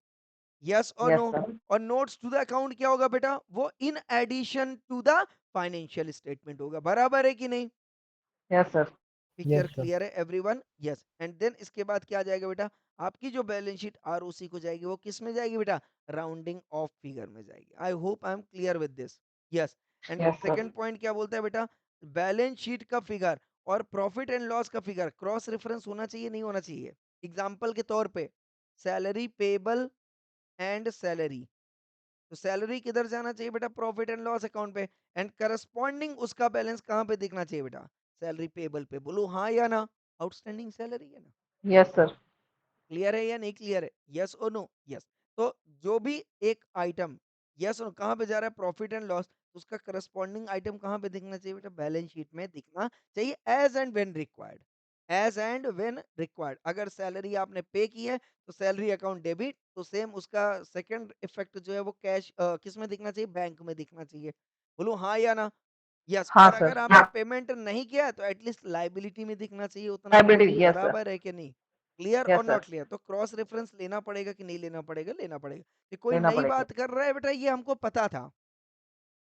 Yes और यस नो? सर। और नोट्स टू द अकाउंट क्या होगा बेटा? वो in addition to the financial statement होगा। बराबर है कि नहीं? Yes sir. Picture yes sir. Clear है एवरीवन? यस। एंड देन इसके बाद क्या आ जाएगा बेटा? आपकी जो बैलेंस शीट आरओसी को जाएगी वो किस में जाएगी बेटा? राउंडिंग ऑफ फिगर में जाएगी। I hope I am clear with this. Yes. And yes sir. Second point क्या बोलता है बेटा? बैलेंस शीट का फिगर और प्रॉफिट एंड लॉस का फिगर क्रॉस रेफरेंस होना चाहिए, नहीं होना चाहिए? एग्जांपल के तौर पे सैलरी पेबल एंड सैलरी, तो सैलरी किधर जाना चाहिए बेटा? प्रॉफिट एंड लॉस अकाउंट पे। एंड करस्पॉन्डिंग उसका बैलेंस कहाँ पे दिखना चाहिए बेटा? सैलरी पेबल पे। बोलो हाँ या ना? आउटस्टैंडिंग सैलरी है ना? Yes sir. क्लियर है या नहीं क्लियर है? यस और नो? यस। तो जो भी एक आइटम यस और कहाँ पे जा रहा है? प्रॉफिट एंड लॉस, उसका करस्पॉन्डिंग आइटम कहाँ पे दिखना चाहिए बेटा? बैलेंस शीट में दिखना चाहिए, as and when required. As and when required. अगर सैलरी आपने पे की है तो सैलरी अकाउंट डेबिट, तो सेम उसका सेकंड इफेक्ट जो है वो कैश किस में दिखना चाहिए? बैंक में दिखना चाहिए। बोलो हाँ या ना? यस, हाँ और सर, अगर आपने पेमेंट नहीं किया तो एटलीस्ट लाइबिलिटी में दिखना चाहिए उतना लाइबिलिटी, अमाउंट, यस सर, बराबर है कि नहीं? क्लियर और यस नॉट सर, क्लियर? तो क्रॉस रेफरेंस लेना पड़ेगा कि नहीं लेना पड़ेगा? लेना पड़ेगा। ये कोई लेना नई पड़ेगा। बात कर रहा है बेटा, ये हमको पता था,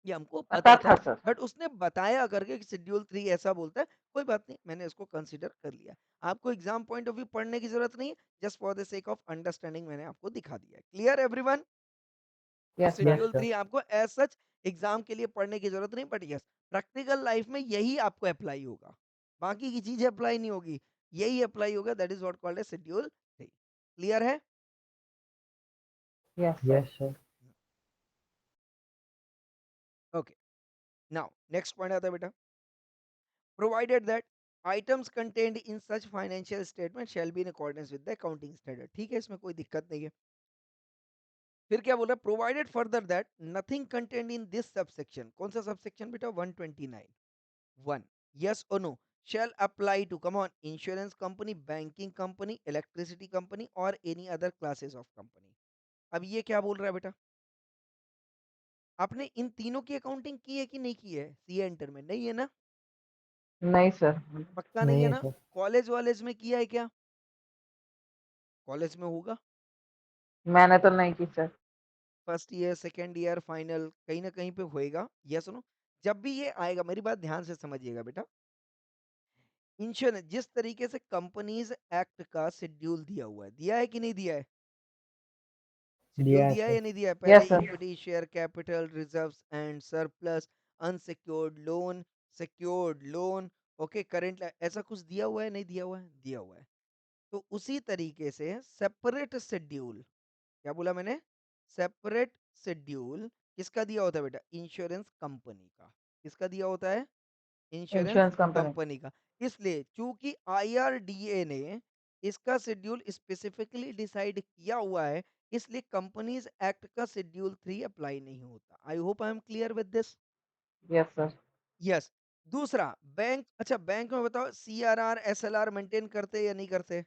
ये हमको पता पता था, था सर। बट उसने बताया करके कि शेड्यूल 3 ऐसा बोलता है। कोई बात नहीं, मैंने इसको कंसीडर कर लिया। आपको एग्जाम पॉइंट ऑफ व्यू पढ़ने की जरूरत नहीं है, just for the sake of understanding मैंने आपको दिखा दिया है। Clear everyone? तो yes sir, yes schedule sir. 3 आपको एज सच एग्जाम के लिए पढ़ने की जरूरत नहीं, बट यस प्रैक्टिकल लाइफ में यही आपको अप्लाई होगा, बाकी की चीजें अप्लाई नहीं होगी, यही अप्लाई होगा। That is what called as schedule 3। Clear है? Yes sir, yes sir. Okay, now next point आता है बेटा, provided that items contained in such financial statement shall be in accordance with the accounting standard. ठीक है, इसमें कोई दिक्कत नहीं है। फिर क्या बोल रहा है, provided further that nothing contained in this subsection, कौन सा सबसेक्शन बेटा? 129 1, yes or no, shall apply to, come on, insurance company, banking company, electricity company or any other classes of company। अब ये क्या बोल रहा है बेटा? आपने इन तीनों की अकाउंटिंग की है कि नहीं की है? सीए इंटर में नहीं है ना? नहीं सर, पक्का नहीं नहीं है है ना? सर। कॉलेज वॉलेज में किया है क्या? कॉलेज में होगा, मैंने तो नहीं की sir. First year second year final कहीं ना कहीं पे होएगा। ये सुनो, जब भी ये आएगा, मेरी बात ध्यान से समझिएगा बेटा, इंश्योरेंस जिस तरीके से कंपनीज एक्ट का शेड्यूल दिया हुआ है, दिया है कि नहीं दिया है? शेड्यूल दिया है दिया है सर। या नहीं दिया है? पहले yes sir, equity, share capital, reserves and surplus, unsecured loan, secured loan, okay, current, ऐसा कुछ दिया हुआ है नहीं दिया हुआ है? दिया हुआ है। तो उसी तरीके से सेपरेट शेड्यूल, क्या बोला मैंने? सेपरेट शेड्यूल किसका दिया होता है बेटा? इंश्योरेंस कंपनी का। किसका दिया होता है? Insurance insurance company. कंपनी का। इसलिए चूंकि आईआरडीए ने इसका शेड्यूल स्पेसिफिकली डिसाइड किया हुआ है, इसलिए कंपनीज एक्ट का शेड्यूल 3 अप्लाई नहीं होता। आई hope I am clear with this. Yes sir, yes. दूसरा, बैंक, अच्छा बैंक में बताओ सीआरआर एसएलआर मेंटेन करते या नहीं करते?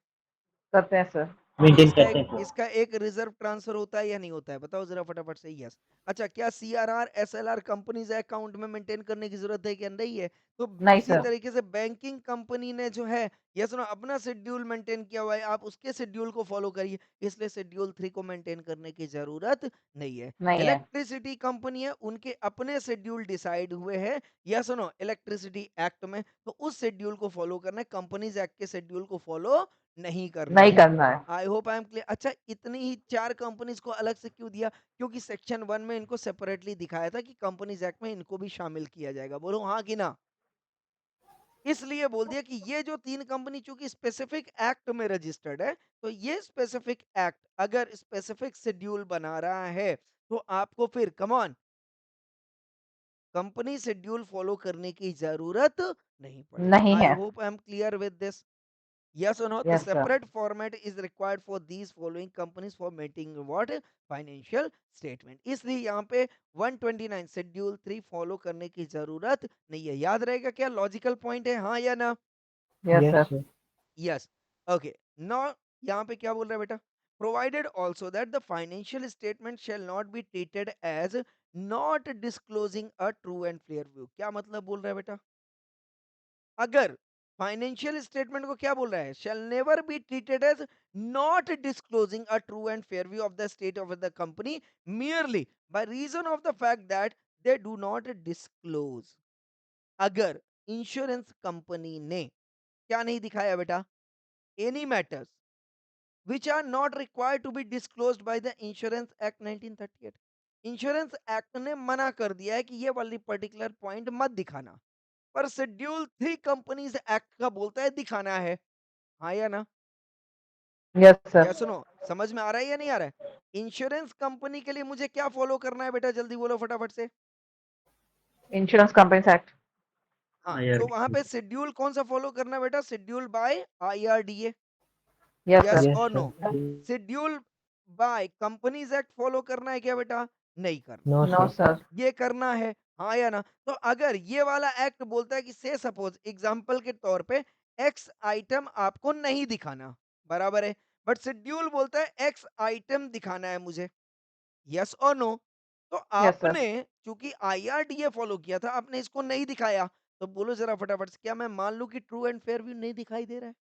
करते हैं सर। मेंटेन इसका करते एक हैं सर। इसका एक रिजर्व ट्रांसफर होता है या नहीं होता है? बताओ जरा फटाफट से। यस। अच्छा, क्या सीआरआर एसएलआर कंपनीज अकाउंट में मेंटेन करने की जरूरत है क्या? नहीं है। तो नहीं उसी सर, तरीके से बैंकिंग कंपनी ने जो है, ये सुनो, अपना शेड्यूल मेंटेन किया हुआ है, आप उसके शेड्यूल को फॉलो करिए, इसलिए शेड्यूल 3 को मेंटेन करने की जरूरत नहीं है। नहीं है। इलेक्ट्रिसिटी कंपनी है, उनके अपने शेड्यूल डिसाइड हुए हैं, या सुनो, इलेक्ट्रिसिटी एक्ट में, तो उस शेड्यूल को फॉलो करना है, कंपनीज एक्ट के शेड्यूल को फॉलो नहीं करना नहीं है। करना है। आई होप आई एम क्लियर। अच्छा, इतनी ही 4 कंपनीज को अलग से क्यों दिया? क्योंकि सेक्शन 1 में इनको सेपरेटली दिखाया था कि कंपनीज एक्ट में इनको भी शामिल किया जाएगा। बोलो हाँ कि ना? इसलिए बोल दिया कि ये जो 3 कंपनी चूंकि स्पेसिफिक एक्ट में रजिस्टर्ड है, तो ये स्पेसिफिक एक्ट अगर स्पेसिफिक शेड्यूल बना रहा है, तो आपको फिर come on company schedule follow करने की जरूरत नहीं पड़ेगी। नहीं आई है। Hope I am clear with this. Yes or no? The yes sir, separate format is required for these following companies for maintaining what? Financial statement। इसलिए यहाँ पे 129 शेड्यूल 3 फॉलो करने की जरूरत नहीं है। याद रहेगा क्या? लॉजिकल पॉइंट है, हाँ या ना? Yes yes sir, sir. Yes. Okay, now यहाँ पे क्या बोल रहा है बेटा? Provided also that the financial statement shall not be treated as not disclosing a true and fair view. क्या मतलब बोल रहा है बेटा? अगर फाइनेंशियल स्टेटमेंट को क्या बोल रहा है? Shall never be treated as not disclosing a true and fair view of the state of the company merely by reason of the fact that they do not disclose. अगर insurance company ने क्या नहीं दिखाया बेटा? Any matters which are not required to be disclosed by the Insurance Act 1938। Insurance act ने मना कर दिया है कि ये वाली पर्टिकुलर पॉइंट मत दिखाना, पर शेड्यूल 3 कंपनीज एक्ट का बोलता है दिखाना है, हाँ या ना? यस या सर। सुनो, समझ में आ रहा है या नहीं आ रहा है? इंश्योरेंस कंपनी के लिए मुझे क्या फॉलो करना है बेटा? जल्दी बोलो फटाफट से। Insurance companies act. हाँ, हाँ यार। तो वहां पे शेड्यूल कौन सा फॉलो करना है बेटा? Schedule by IRDA. Yes yes sir. Yes और no? Sir. Schedule by companies act follow करना है क्या बेटा? नहीं करना। No no sir. सर। ये करना है, हाँ या ना? तो अगर ये वाला एक्ट बोलता है कि से सपोज एग्जांपल के तौर पे एक्स आइटम आपको नहीं दिखाना, बराबर है, बट शेड्यूल बोलता है एक्स आइटम दिखाना है मुझे, यस और नो? तो यस सर। आपने चूंकि आईआरडीए फॉलो किया था, आपने इसको नहीं दिखाया, तो बोलो जरा फटाफट से, क्या मैं मान लूं कि ट्रू एंड फेयर व्यू नहीं दिखाई दे रहा है?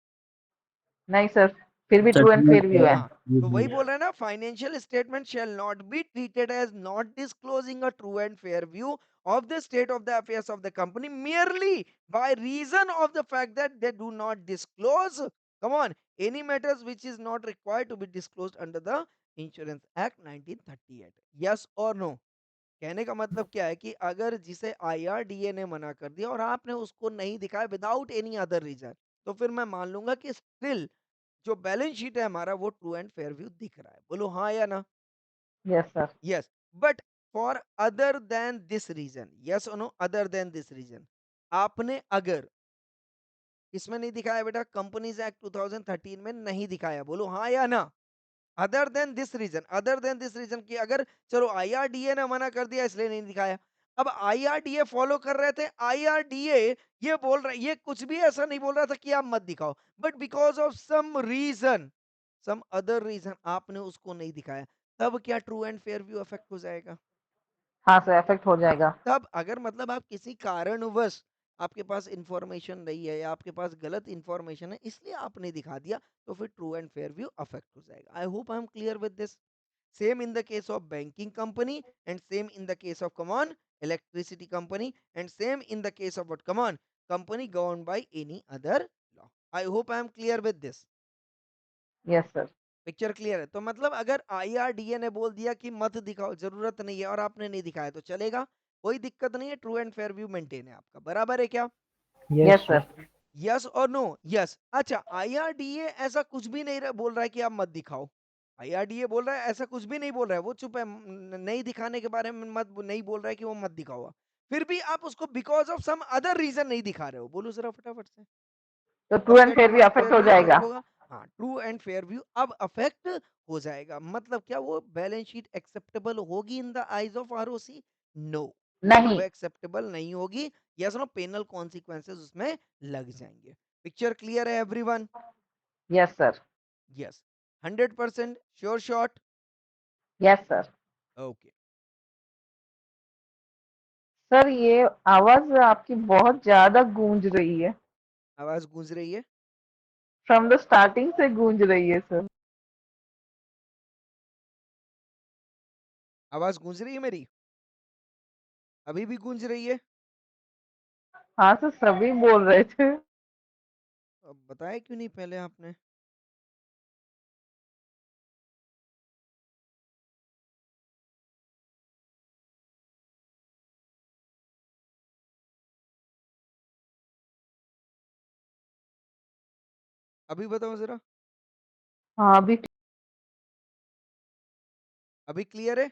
नहीं सर, फिर भी true and judgement fair view है है। हाँ, ये तो भी वही है। बोल रहे हैं ना, financial statement shall not be treated as not disclosing a true and fair view of the state of the affairs of the company merely by reason of the fact that they do not disclose, come on, any matters which is not required to be disclosed under the Insurance Act 1938. Yes or no? कहने का मतलब क्या है कि अगर जिसे IRDA ने मना कर दिया और आपने उसको नहीं दिखाया विदाउट एनी अदर रीजन, तो फिर मैं मान लूंगा कि स्टिल जो बैलेंस शीट है हमारा वो ट्रू एंड फेयर व्यू दिख रहा है। बोलो हाँ या ना? Yes sir. Yes, but for other than this reason, yes और no, other than this reason, आपने अगर इसमें नहीं दिखाया बेटा, कंपनीज एक्ट 2013 में नहीं दिखाया, बोलो हाँ या ना? Other than this reason, other than this reason की अगर, चलो आईआरडीए ने मना कर दिया इसलिए नहीं दिखाया, अब आईआरडीए फॉलो कर रहे थे, आईआरडीए ये बोल रहा, ये कुछ भी ऐसा नहीं बोल रहा था कि आप मत दिखाओ, but because of some reason, some other reason आपने उसको नहीं दिखाया, तब क्या true and fair view affect हो जाएगा? हाँ सर, इफेक्ट हो जाएगा। तब अगर मतलब आप किसी कारणवश आपके पास इंफॉर्मेशन नहीं है या आपके पास गलत इंफॉर्मेशन है इसलिए आपने दिखा दिया, तो फिर true and fair view affect हो जाएगा। आई hope I am clear with this. Same in the case of banking company, and same in the case of come on electricity company, and same in the case of what, come on, company govern by any other law. I hope I am clear with this. Yes sir. Picture clear है? तो मतलब अगर IRDA ने बोल दिया कि मत दिखाओ, जरूरत नहीं है, और आपने नहीं दिखाया तो चलेगा, कोई दिक्कत नहीं है, true and fair view maintain है आपका, बराबर है क्या? Yes yes sir. Sir. Yes और नो? यस। अच्छा, आईआरडीए ऐसा कुछ भी नहीं बोल रहा है कि आप मत दिखाओ, आईआरडीए बोल रहा है, ऐसा कुछ भी नहीं बोल रहा है, वो चुप है, नहीं दिखाने के बारे में मत नहीं बोल रहा है कि वो मत दिखाओ, फिर भी आप उसको because of some other reason नहीं दिखा रहे हो, बोलो जरा फटाफट से, तो तब ट्रू एंड क्या fair true view and affect fair हो व्यू जाएगा। अफेक्ट होगा? हाँ, ट्रू एंड फेयर व्यू अब अफेक्ट हो जाएगा, मतलब क्या वो बैलेंस शीट एक्सेप्टेबल होगी in the eyes of ROC? No, वो नहीं। एक्सेप्टेबल नहीं होगी। यस नो, पेनल कॉन्सिक्वेंसेस उसमें लग जाएंगे। पिक्चर क्लियर है everyone? Yes sir. Yes, 100% sure shot? Yes sir. Okay. Sir ये आवाज आपकी बहुत ज्यादा गूंज रही है। आवाज गूंज रही है? फ्रॉम द स्टार्टिंग से गूंज रही है सर। आवाज गूंज रही है मेरी? अभी भी गूंज रही है? हाँ सर, सभी बोल रहे थे। अब बताया क्यों नहीं पहले आपने? अभी बताओ जरा। हाँ अभी। अभी क्लियर है?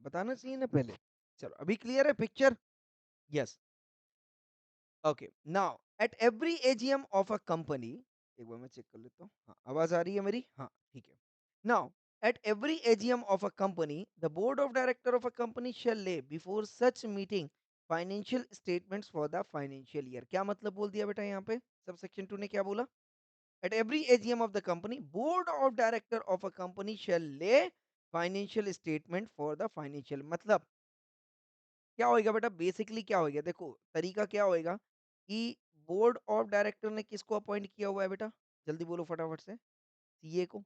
बताना चाहिए ना पहले। चलो, अभी क्लियर है picture? Yes. Okay, now at every AGM of a company, एक बार मैं चेक कर लेता हूँ, हाँ आवाज आ रही है मेरी? हाँ ठीक है। Now at every AGM of a company the board of director of a company shall lay before such meeting financial statements for the financial year. क्या मतलब बोल दिया बेटा यहाँ पे? सब सेक्शन 2 ने क्या बोला? At every AGM of the company board of director of a company shall lay financial statement for the financial, मतलब क्या होएगा बेटा? बेसिकली क्या होएगा, देखो तरीका क्या होएगा कि बोर्ड ऑफ डायरेक्टर ने किसको अपॉइंट किया हुआ है बेटा? जल्दी बोलो फटाफट से। सीए को।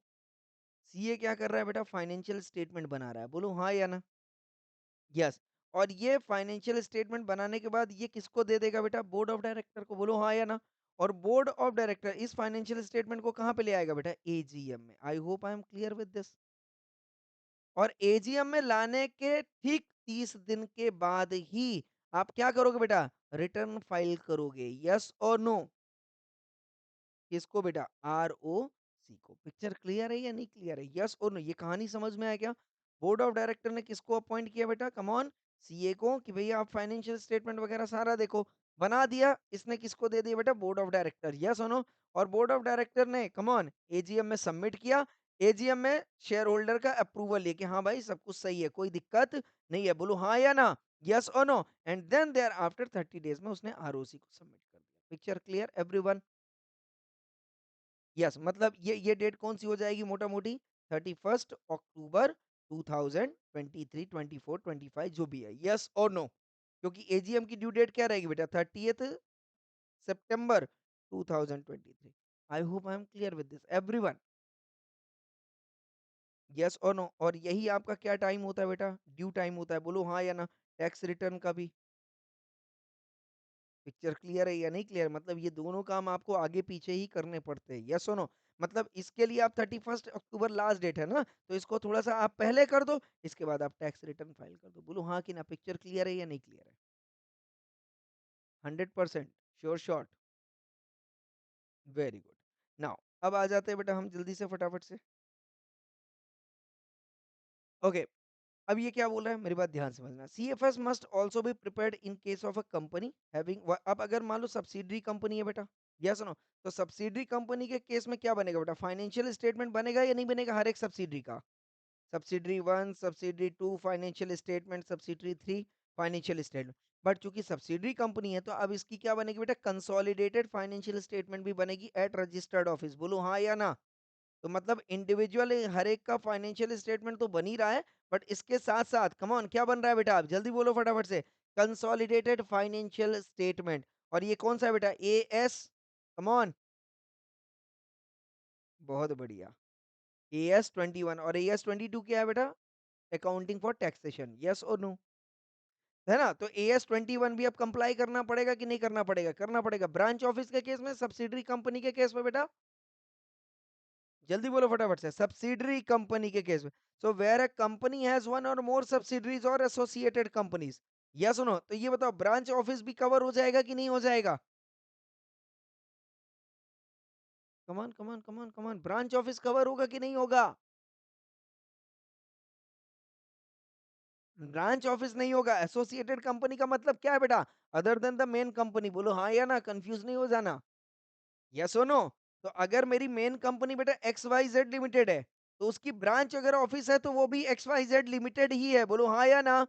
सीए क्या कर रहा है बेटा? फाइनेंशियल स्टेटमेंट बना रहा है, बोलो हाँ या ना? यस। और ये फाइनेंशियल स्टेटमेंट बनाने के बाद ये किसको दे देगा बेटा? बोर्ड ऑफ डायरेक्टर को, बोलो हाँ या ना? और बोर्ड ऑफ डायरेक्टर इस फाइनेंशियल स्टेटमेंट को कहाँ पे ले आएगा बेटा? एजीएम में। आई hope I am clear with this. और एजीएम में लाने के ठीक 30 दिन के बाद ही आप क्या करोगे बेटा? रिटर्न फाइल करोगे। यस और नो? किसको बेटा? आर ओ सी को। पिक्चर क्लियर है या नहीं क्लियर है? यस और नो? ये कहानी समझ में आया क्या? बोर्ड ऑफ डायरेक्टर ने किसको अपॉइंट किया बेटा? कम ऑन, सीए को, कि भैया आप फाइनेंशियल स्टेटमेंट वगैरह सारा देखो। बना दिया, इसने किसको दे दिया बेटा? Board of director. यस और नो? और बोर्ड ऑफ डायरेक्टर ने कम ऑन एजीएम में सबमिट किया, एजीएम में शेयर होल्डर का अप्रूवल लिया कि हाँ भाई सब कुछ सही है, कोई दिक्कत नहीं है, बोलो हाँ या ना? यस और no? And then thereafter 30 days में उसने आरओसी को सबमिट कर दिया। Picture clear everyone? यस, मतलब ये डेट कौन सी हो जाएगी मोटा मोटी? 31 अक्टूबर 2023, 24, 25 जो भी है, यस और नो? क्योंकि एजीएम की ड्यू डेट क्या रहेगी बेटा? 30 सितंबर 2023। आई hope I am clear with this everyone. Yes और नो? और यही आपका क्या टाइम होता है बेटा? ड्यू टाइम होता है, बोलो हाँ या ना? टैक्स रिटर्न का भी। पिक्चर क्लियर है या नहीं क्लियर? मतलब ये दोनों काम आपको आगे पीछे ही करने पड़ते हैं, यस और नो? मतलब इसके लिए आप 31 अक्टूबर लास्ट डेट है ना, तो इसको थोड़ा सा आप पहले कर दो, इसके बाद आप टैक्स रिटर्न फाइल कर दो। बोलो हाँ कि ना? पिक्चर क्लियर है या नहीं क्लियर है? 100% sure shot? Very good. Now अब आ जाते हैं बेटा हम जल्दी से फटाफट से। ओके, अब ये क्या बोल रहा है, मेरी बात ध्यान से समझना। CFS must also be prepared in case of a company having, अब अगर मान लो सब्सिडरी कंपनी है बेटा, यस नो? तो सब्सिडरी कंपनी के केस में क्या बनेगा बेटा? फाइनेंशियल स्टेटमेंट बनेगा या नहीं बनेगा हर एक सब्सिडरी का? Subsidiary 1, subsidiary 2 financial statement, subsidiary 3 financial statement. But चूंकि सब्सिडरी कंपनी है तो अब इसकी क्या बनेगी बेटा? कंसोलिडेटेड फाइनेंशियल स्टेटमेंट भी बनेगी एट रजिस्टर्ड ऑफिस। बोलो हाँ या ना? तो मतलब इंडिविजुअल हर एक का फाइनेंशियल स्टेटमेंट तो बन ही रहा है, बट इसके साथ साथ कम ऑन क्या बन रहा है बेटा? आप जल्दी बोलो फटाफट से। Consolidated financial statement. और ये कौन सा है बेटा? ए एस, कम ऑन, बहुत बढ़िया। ए एस 21 और ए एस 22 क्या है बेटा? अकाउंटिंग फॉर टैक्सेशन, यस और नो? है ना? तो ए एस 21 भी अब कंप्लाई करना पड़ेगा कि नहीं करना पड़ेगा? करना पड़ेगा। ब्रांच ऑफिस के केस में, सब्सिडरी कंपनी के केस में बेटा, जल्दी बोलो फटाफट से। सब्सिडरी कंपनी के केस में, so where a company has one or more subsidiaries or associated companies, yes no? तो ये बताओ ब्रांच ऑफिस भी कवर हो जाएगा कि नहीं हो जाएगा? कमान कमान कमान कमान, ब्रांच ऑफिस कवर होगा कि नहीं होगा? ब्रांच ऑफिस नहीं होगा। एसोसिएटेड कंपनी का मतलब क्या है बेटा? Other than the main company. बोलो हाँ या ना? कंफ्यूज नहीं हो जाना, यस और नो? तो अगर मेरी मेन कंपनी बेटा एक्स वाई जेड लिमिटेड है, तो उसकी ब्रांच अगर ऑफिस है तो वो भी एक्स वाई जेड लिमिटेड ही है। बोलो हाँ या ना?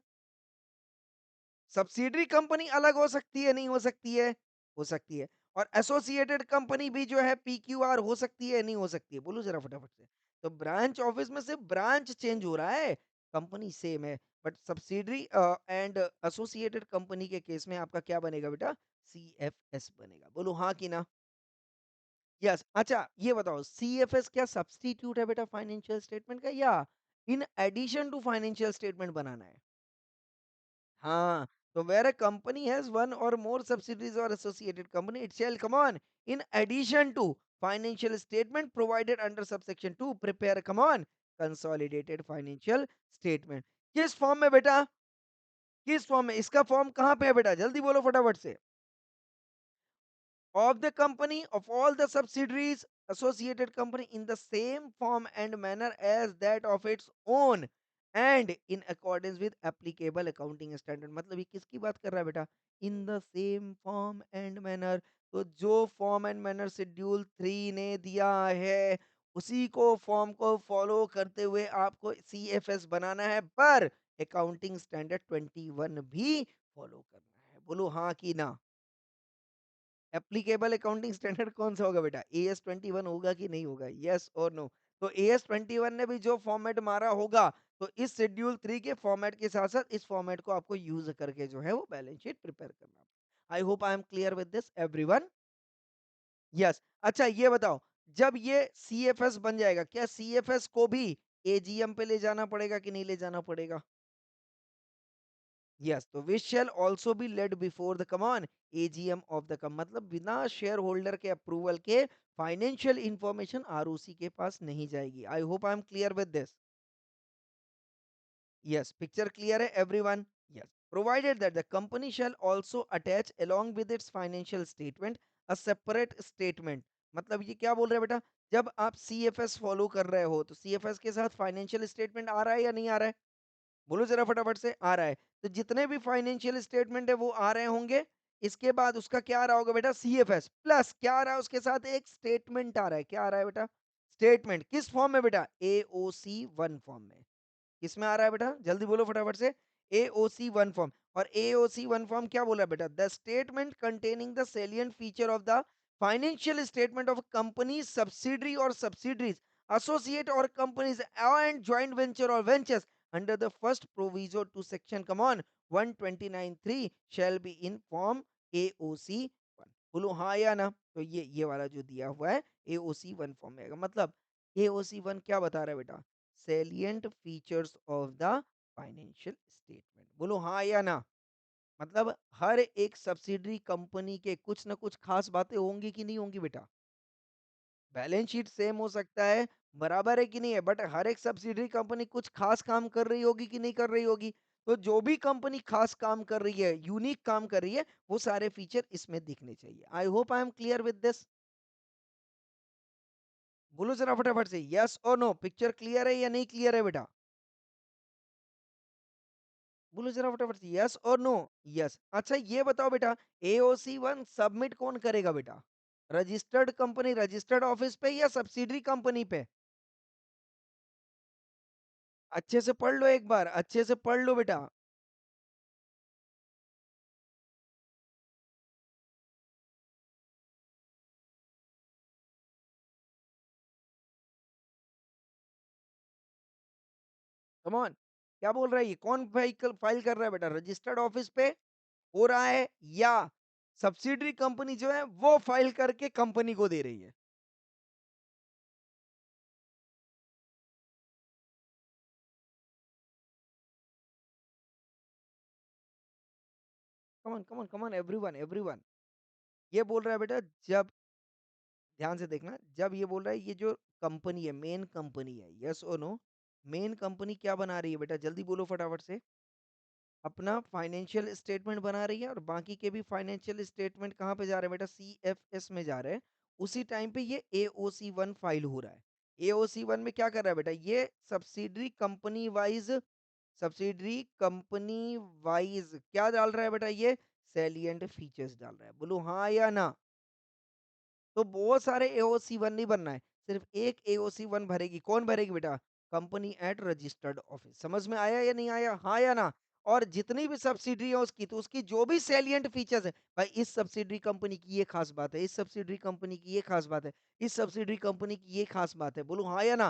सब्सिडरी कंपनी अलग हो सकती है, नहीं हो सकती है? हो सकती है। और एसोसिएटेड कंपनी भी जो है पीक्यूआर हो सकती है, नहीं हो सकती है? बोलो जरा फटाफट से। तो ब्रांच ऑफिस में सिर्फ ब्रांच चेंज हो रहा है, कंपनी सेम है। But subsidiary and associated company के केस में आपका क्या बनेगा बेटा? सीएफएस बनेगा। बोलो हाँ कि ना? यस। अच्छा ये बताओ, सीएफएस क्या सब्स्टिट्यूट है बेटा फाइनेंशियल स्टेटमेंट का, या in addition to financial statement बनाना है? हाँ, तो where a company has one or more subsidiaries or associated company, it shall come on in addition to financial statement provided under subsection 2 prepare, come on, consolidated financial statement। किस form में बेटा? किस form में? इसका form कहाँ पे है बेटा? जल्दी बोलो फटाफट से। Of the company, of all the subsidiaries associated company in the same form and manner as that of its own and in accordance with applicable accounting standard। मतलब ये किसकी बात कर रहा है बेटा? In the same form and manner. तो जो फॉर्म एंड मैनर शेड्यूल 3 ने दिया है, उसी को फॉर्म को फॉलो करते हुए आपको सीएफएस बनाना है, पर अकाउंटिंग स्टैंडर्ड 21 भी फॉलो करना है। बोलो हाँ कि ना? एप्लीकेबल अकाउंटिंग स्टैंडर्ड कौन सा होगा बेटा? एएस 21 होगा कि नहीं होगा? यस और नो? तो एएस 21 ने भी जो फॉर्मेट मारा होगा, तो इस शेड्यूल 3 के फॉर्मेट के साथ साथ इस फॉर्मेट को आपको यूज करके जो है वो बैलेंस शीट प्रिपेयर करना। आई hope I am clear with this everyone. Yes. अच्छा ये बताओ, जब ये सीएफएस बन जाएगा, क्या सीएफएस को भी एजीएम पे ले जाना पड़ेगा कि नहीं ले जाना पड़ेगा? यस। तो which shall also be laid before the common AGM of the come, मतलब बिना शेयर होल्डर के अप्रूवल के फाइनेंशियल इंफॉर्मेशन आरओसी के पास नहीं जाएगी। I hope I am clear with this. Yes, picture clear है everyone? Yes. Provided that the company shall also attach along with its financial statement a separate statement. मतलब ये क्या बोल रहे हैं बेटा? जब आप सीएफएस फॉलो कर रहे हो तो सीएफएस के साथ फाइनेंशियल स्टेटमेंट आ रहा है या नहीं आ रहा है? बोलो जरा फटाफट से, आ रहा है। तो जितने भी फाइनेंशियल स्टेटमेंट है वो आ रहे होंगे। इसके बाद उसका क्या आ रहा होगा बेटा? सीएफएस प्लस क्या आ रहा है उसके साथ? एक स्टेटमेंट आ रहा है। क्या आ रहा है बेटा? स्टेटमेंट। किस फॉर्म में बेटा? एओसी 1 फॉर्म में। किसमें आ रहा है बेटा? जल्दी बोलो फटाफट से। AOC 1 form. और एओसी 1 फॉर्म क्या बोला बेटा? The statement containing the salient feature of the financial statement of company subsidiary और subsidiaries associate or companies and joint venture or ventures under the first proviso to section, come on, 129(3) shall be in form AOC 1। बोलो हाँ या ना। तो ये वाला जो दिया हुआ है AOC 1 फॉर्म में आएगा। मतलब AOC 1 क्या बता रहा है बेटा? Salient features of the financial statement. बोलो हाँ या ना। मतलब हर एक सब्सिडरी कंपनी के कुछ ना कुछ खास बातें होंगी कि नहीं होंगी बेटा? बैलेंस शीट सेम हो सकता है, बराबर है कि नहीं है, बट हर एक सब्सिडरी कंपनी कुछ खास काम कर रही होगी कि नहीं कर रही होगी। तो जो भी कंपनी खास काम कर रही है, यूनिक काम कर रही है, वो सारे फीचर इसमें दिखने चाहिए। आई hope I am clear with this. बोलो जरा फटाफट से यस और नो। पिक्चर क्लियर है या नहीं क्लियर है बेटा? बोलो जरा फटाफट से यस और नो। यस। अच्छा ये बताओ बेटा, एओसी 1 सबमिट कौन करेगा बेटा? रजिस्टर्ड कंपनी, रजिस्टर्ड ऑफिस पे या सब्सिडरी कंपनी पे? अच्छे से पढ़ लो, एक बार अच्छे से पढ़ लो बेटा। Come on. क्या बोल रहा है ये? कौन फाइल फाइल कर रहा है बेटा? रजिस्टर्ड ऑफिस पे हो रहा है या सब्सिडरी कंपनी जो है वो फाइल करके कंपनी को दे रही है? Come on come on come on everyone everyone. ये बोल रहा है बेटा, जब ध्यान से देखना, जब ये बोल रहा है ये जो कंपनी है मेन कंपनी है, यस और नो। मेन कंपनी क्या बना रही है बेटा? जल्दी बोलो फटाफट से। अपना फाइनेंशियल स्टेटमेंट बना रही है, और बाकी के भी फाइनेंशियल स्टेटमेंट कहाँ पे जा रहे हैं बेटा? CFS में जा रहे हैं। उसी टाइम पे ये AOC 1 फाइल हो रहा है। AOC 1 में क्या कर रहा है बेटा? ये सब्सिडरी कंपनी वाइज क्या डाल रहा है बेटा? ये सैलिएंट फीचर्स डाल रहा है। बोलो हाँ या ना। तो बहुत सारे एओसी 1 नहीं बनना है, सिर्फ एक एओसी 1 भरेगी। कौन भरेगी बेटा? Company at registered office. समझ में आया या नहीं आया? हाँ या ना। और जितनी भी सब्सिडरी है उसकी, तो उसकी जो भी सैलिएंट फीचर्स है, भाई इस सब्सिडरी कंपनी की ये खास बात है, इस सब्सिडरी कंपनी की ये खास बात है, इस सब्सिडरी कंपनी की ये खास बात है। बोलो हाँ या ना।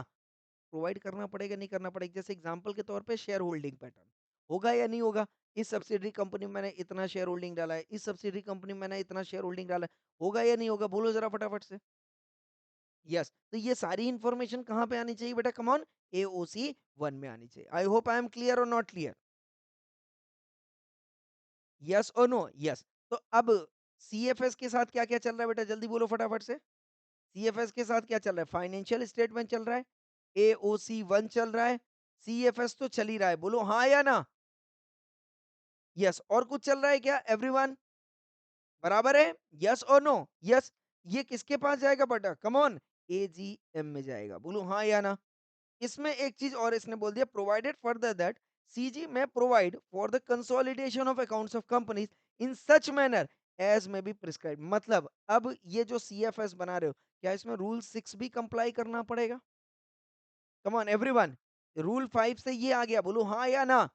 प्रोवाइड करना पड़ेगा नहीं करना पड़ेगा? जैसे एग्जांपल के तौर पे शेयर होल्डिंग पैटर्न होगा या नहीं होगा? इस सब्सिडरी कंपनी में मैंने इतना शेयर होल्डिंग डाला है, इस सब्सिडरी कंपनी में मैंने इतना शेयर होल्डिंग डाला है। होगा या नहीं होगा? बोलो जरा फटाफट से। यस। तो ये सारी इंफॉर्मेशन कहाँ पे आनी चाहिए बेटा? कम ऑन, एओसी 1 में आनी चाहिए। आई होप आई एम क्लियर और नॉट क्लियर? यस और नो? यस। तो अब सीएफएस के साथ क्या क्या चल रहा है बेटा? जल्दी बोलो फटाफट से। सीएफएस के साथ क्या चल रहा है? फाइनेंशियल स्टेटमेंट चल रहा है, एओसी 1 चल रहा है, सीएफएस तो चल ही रहा है। बोलो हाँ या ना। यस। और कुछ चल रहा है क्या एवरीवन? बराबर है? यस और नो? यस। ये किसके पास जाएगा बेटा? कम ऑन, एजीएम में जाएगा। बोलो हाँ या ना। इसमें एक चीज और इसने बोल दिया, provided further that CG may provide for the consolidation of accounts of companies in such manner as may be prescribe. मतलब अब ये जो सीएफएस बना रहे हो, क्या इसमें रूल 6 भी कंप्लाई करना पड़ेगा? कम ऑन एवरीवन। रूल 5 से ये आ गया। बोलो हाँ या ना।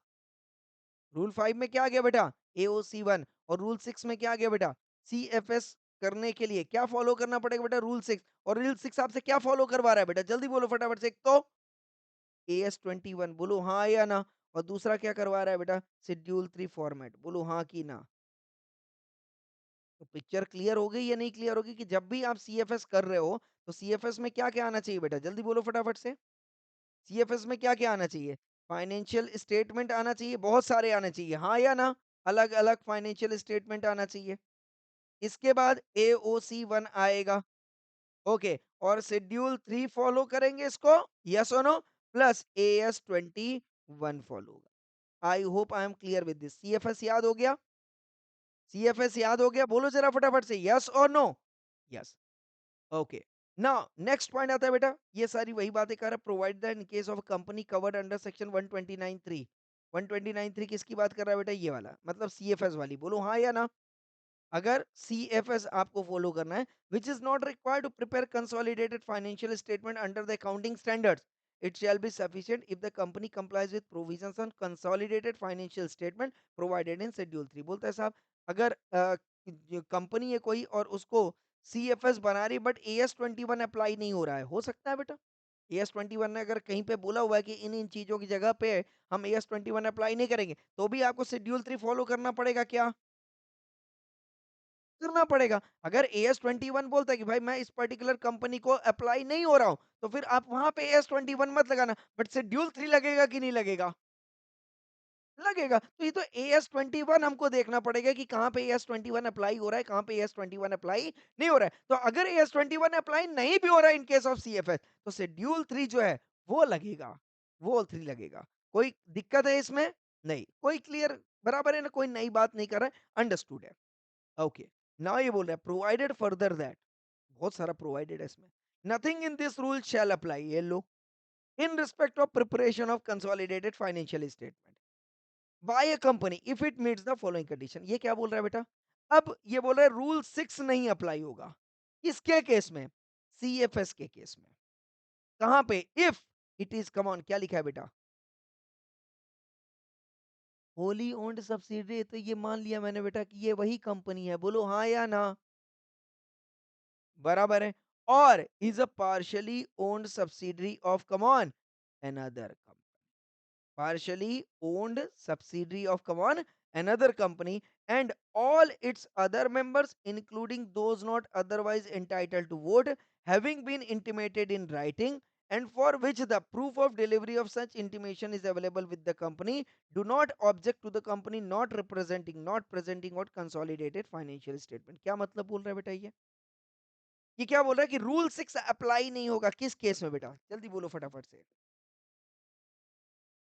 रूल 5 में क्या आ गया बेटा? एओसी 1। और रूल 6 में क्या आ गया बेटा? सीएफएस करने के लिए क्या फॉलो करना पड़ेगा बेटा? रूल 6। और रूल 6 आपसे क्या फॉलो करवा रहा है बेटा? जल्दी बोलो फटाफट से। एक तो AS21। बोलो हाँ या ना। और दूसरा क्या करवा रहा है बेटा? Schedule 3 format. बोलो हाँ कि ना। तो पिक्चर क्लियर हो गई या नहीं क्लियर होगी कि जब भी आप सीएफएस कर रहे हो, तो सीएफएस में क्या क्या आना चाहिए बेटा? जल्दी बोलो फटाफट से। सीएफएस में क्या क्या आना चाहिए? फाइनेंशियल स्टेटमेंट आना चाहिए, बहुत सारे आने चाहिए, हाँ या ना। अलग अलग फाइनेंशियल स्टेटमेंट आना चाहिए। इसके बाद एओसी 1 आएगा। ओके। और शेड्यूल 3 फॉलो करेंगे इसको, यस और नो। प्लस AS21 फॉलो होगा। I hope I am clear with this. CFS याद हो गया? सीएफएस याद हो गया? बोलो जरा फटाफट से यस और no. Yes. Okay. Now next point आता है बेटा, ये सारी वही बातें कर रहा है। Provide the in case of company covered under section 129(3). 129(3) किसकी बात कर रहा है बेटा? ये वाला, मतलब सीएफएस वाली। बोलो हाँ या ना। अगर CFS आपको फॉलो करना है, which is not required to prepare consolidated financial statement under the accounting standards, it shall be sufficient if the company complies with provisions on consolidated financial statement provided in schedule 3। बोलता है साहब, अगर company है कोई और उसको CFS बना रही, बट AS21 अप्लाई नहीं हो रहा है, हो सकता है बेटा? AS21 ने अगर कहीं पे बोला हुआ है कि इन चीजों की जगह पे हम AS21 अप्लाई नहीं करेंगे, तो भी आपको शेड्यूल 3 फॉलो करना पड़ेगा क्या? करना पड़ेगा। अगर AS21 बोलता है कि भाई मैं इस पर्टिकुलर कंपनी को अप्लाई नहीं हो रहा हूँ, तो फिर आप वहाँ पे AS21 मत लगाना, बट शेड्यूल 3 लगेगा कि नहीं लगेगा? लगेगा। तो ये तो AS21 हमको देखना पड़ेगा कि कहाँ पे AS21 अप्लाई हो रहा है, कहाँ पे AS21 अप्लाई नहीं हो रहा है। तो अगर AS21 अप्लाई नहीं भी हो रहा है इन केस ऑफ CFS, तो शेड्यूल 3 जो है वो लगेगा, वो 3 लगेगा। कोई दिक्कत है इसमें? नहीं। कोई क्लियर बराबर है ना? कोई नई बात नहीं कर रहा है, अंडरस्टूड है। ओके, नाउ ये बोल रहा है प्रोवाइडेड फर्दर दैट, बहुत सारा प्रोवाइडेड है इसमें, nothing in this rule shall apply, ये लो, in respect of preparation of consolidated financial statement by a company if it meets the following condition. ये क्या बोल रहा है बेटा? अब ये बोल रहा है रूल 6 नहीं अप्लाई होगा। किसके केस में? CFS के केस में। कहां पे? If it is, come on, क्या लिखा है बेटा? होली ओन्ड सब्सिडरी, तो ये मान लिया मैंने बेटा कि ये वही कंपनी है, बोलो हाँ या ना? बराबर है। और is a partially owned subsidiary of, come on, another company, partially owned subsidiary of, come on, another company, and all its other members including those not otherwise entitled to vote having been intimated in writing and for which the proof of delivery of such intimation is available with the company do not object to the company not representing, not presenting or consolidated financial statement। क्या मतलब बोल रहा है बेटा ये क्या बोल रहा है कि रूल 6 अप्लाई नहीं होगा किस केस में बेटा? जल्दी बोलो फटाफट से।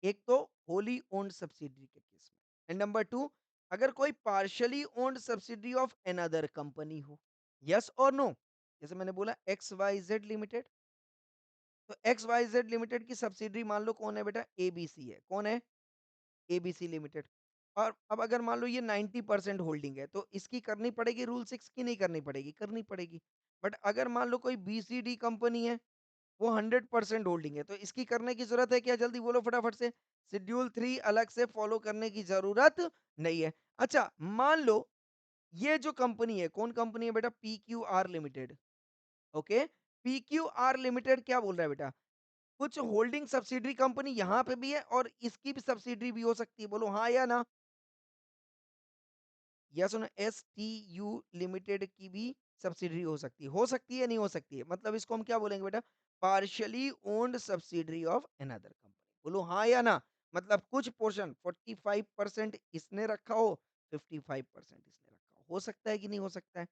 एक तो होली ओन्ड सब्सिडरी के केस में, एंड नंबर टू, अगर कोई partially owned subsidiary of another company हो। यस और नो? जैसे मैंने बोला एक्स वाई जेड लिमिटेड, तो एक्स वाई जेड लिमिटेड की सब्सिडरी मान लो कौन है बेटा? एबीसी है। कौन है? ABC limited. और अब अगर मान लो ये 90% होल्डिंग है, तो इसकी करनी पड़ेगी रूल 6 की? नहीं करनी पड़ेगी? करनी पड़ेगी। बट अगर मान लो कोई बीसीडी कंपनी है, वो 100% होल्डिंग है, तो इसकी करने की जरूरत है क्या? जल्दी बोलो फटाफट से। शेड्यूल 3 अलग से फॉलो करने की जरूरत नहीं है। अच्छा, मान लो ये जो कंपनी है, कौन कंपनी है बेटा? PQR limited. Okay, PQR limited क्या बोल रहा है बेटा? कुछ होल्डिंग सब्सिडरी कंपनी यहाँ पे भी है और इसकी भी सब्सिडरी भी हो सकती है, बोलो हाँ या ना? यस और नो? STU लिमिटेड की भी सब्सिडरी हो सकती है या नहीं हो सकती है? मतलब इसको हम क्या बोलेंगे बेटा? Partially owned subsidiary of another company, बोलो हाँ या ना? मतलब कुछ पोर्शन 45% इसने रखा हो, 55% इसने रखा हो सकता है कि नहीं हो सकता है?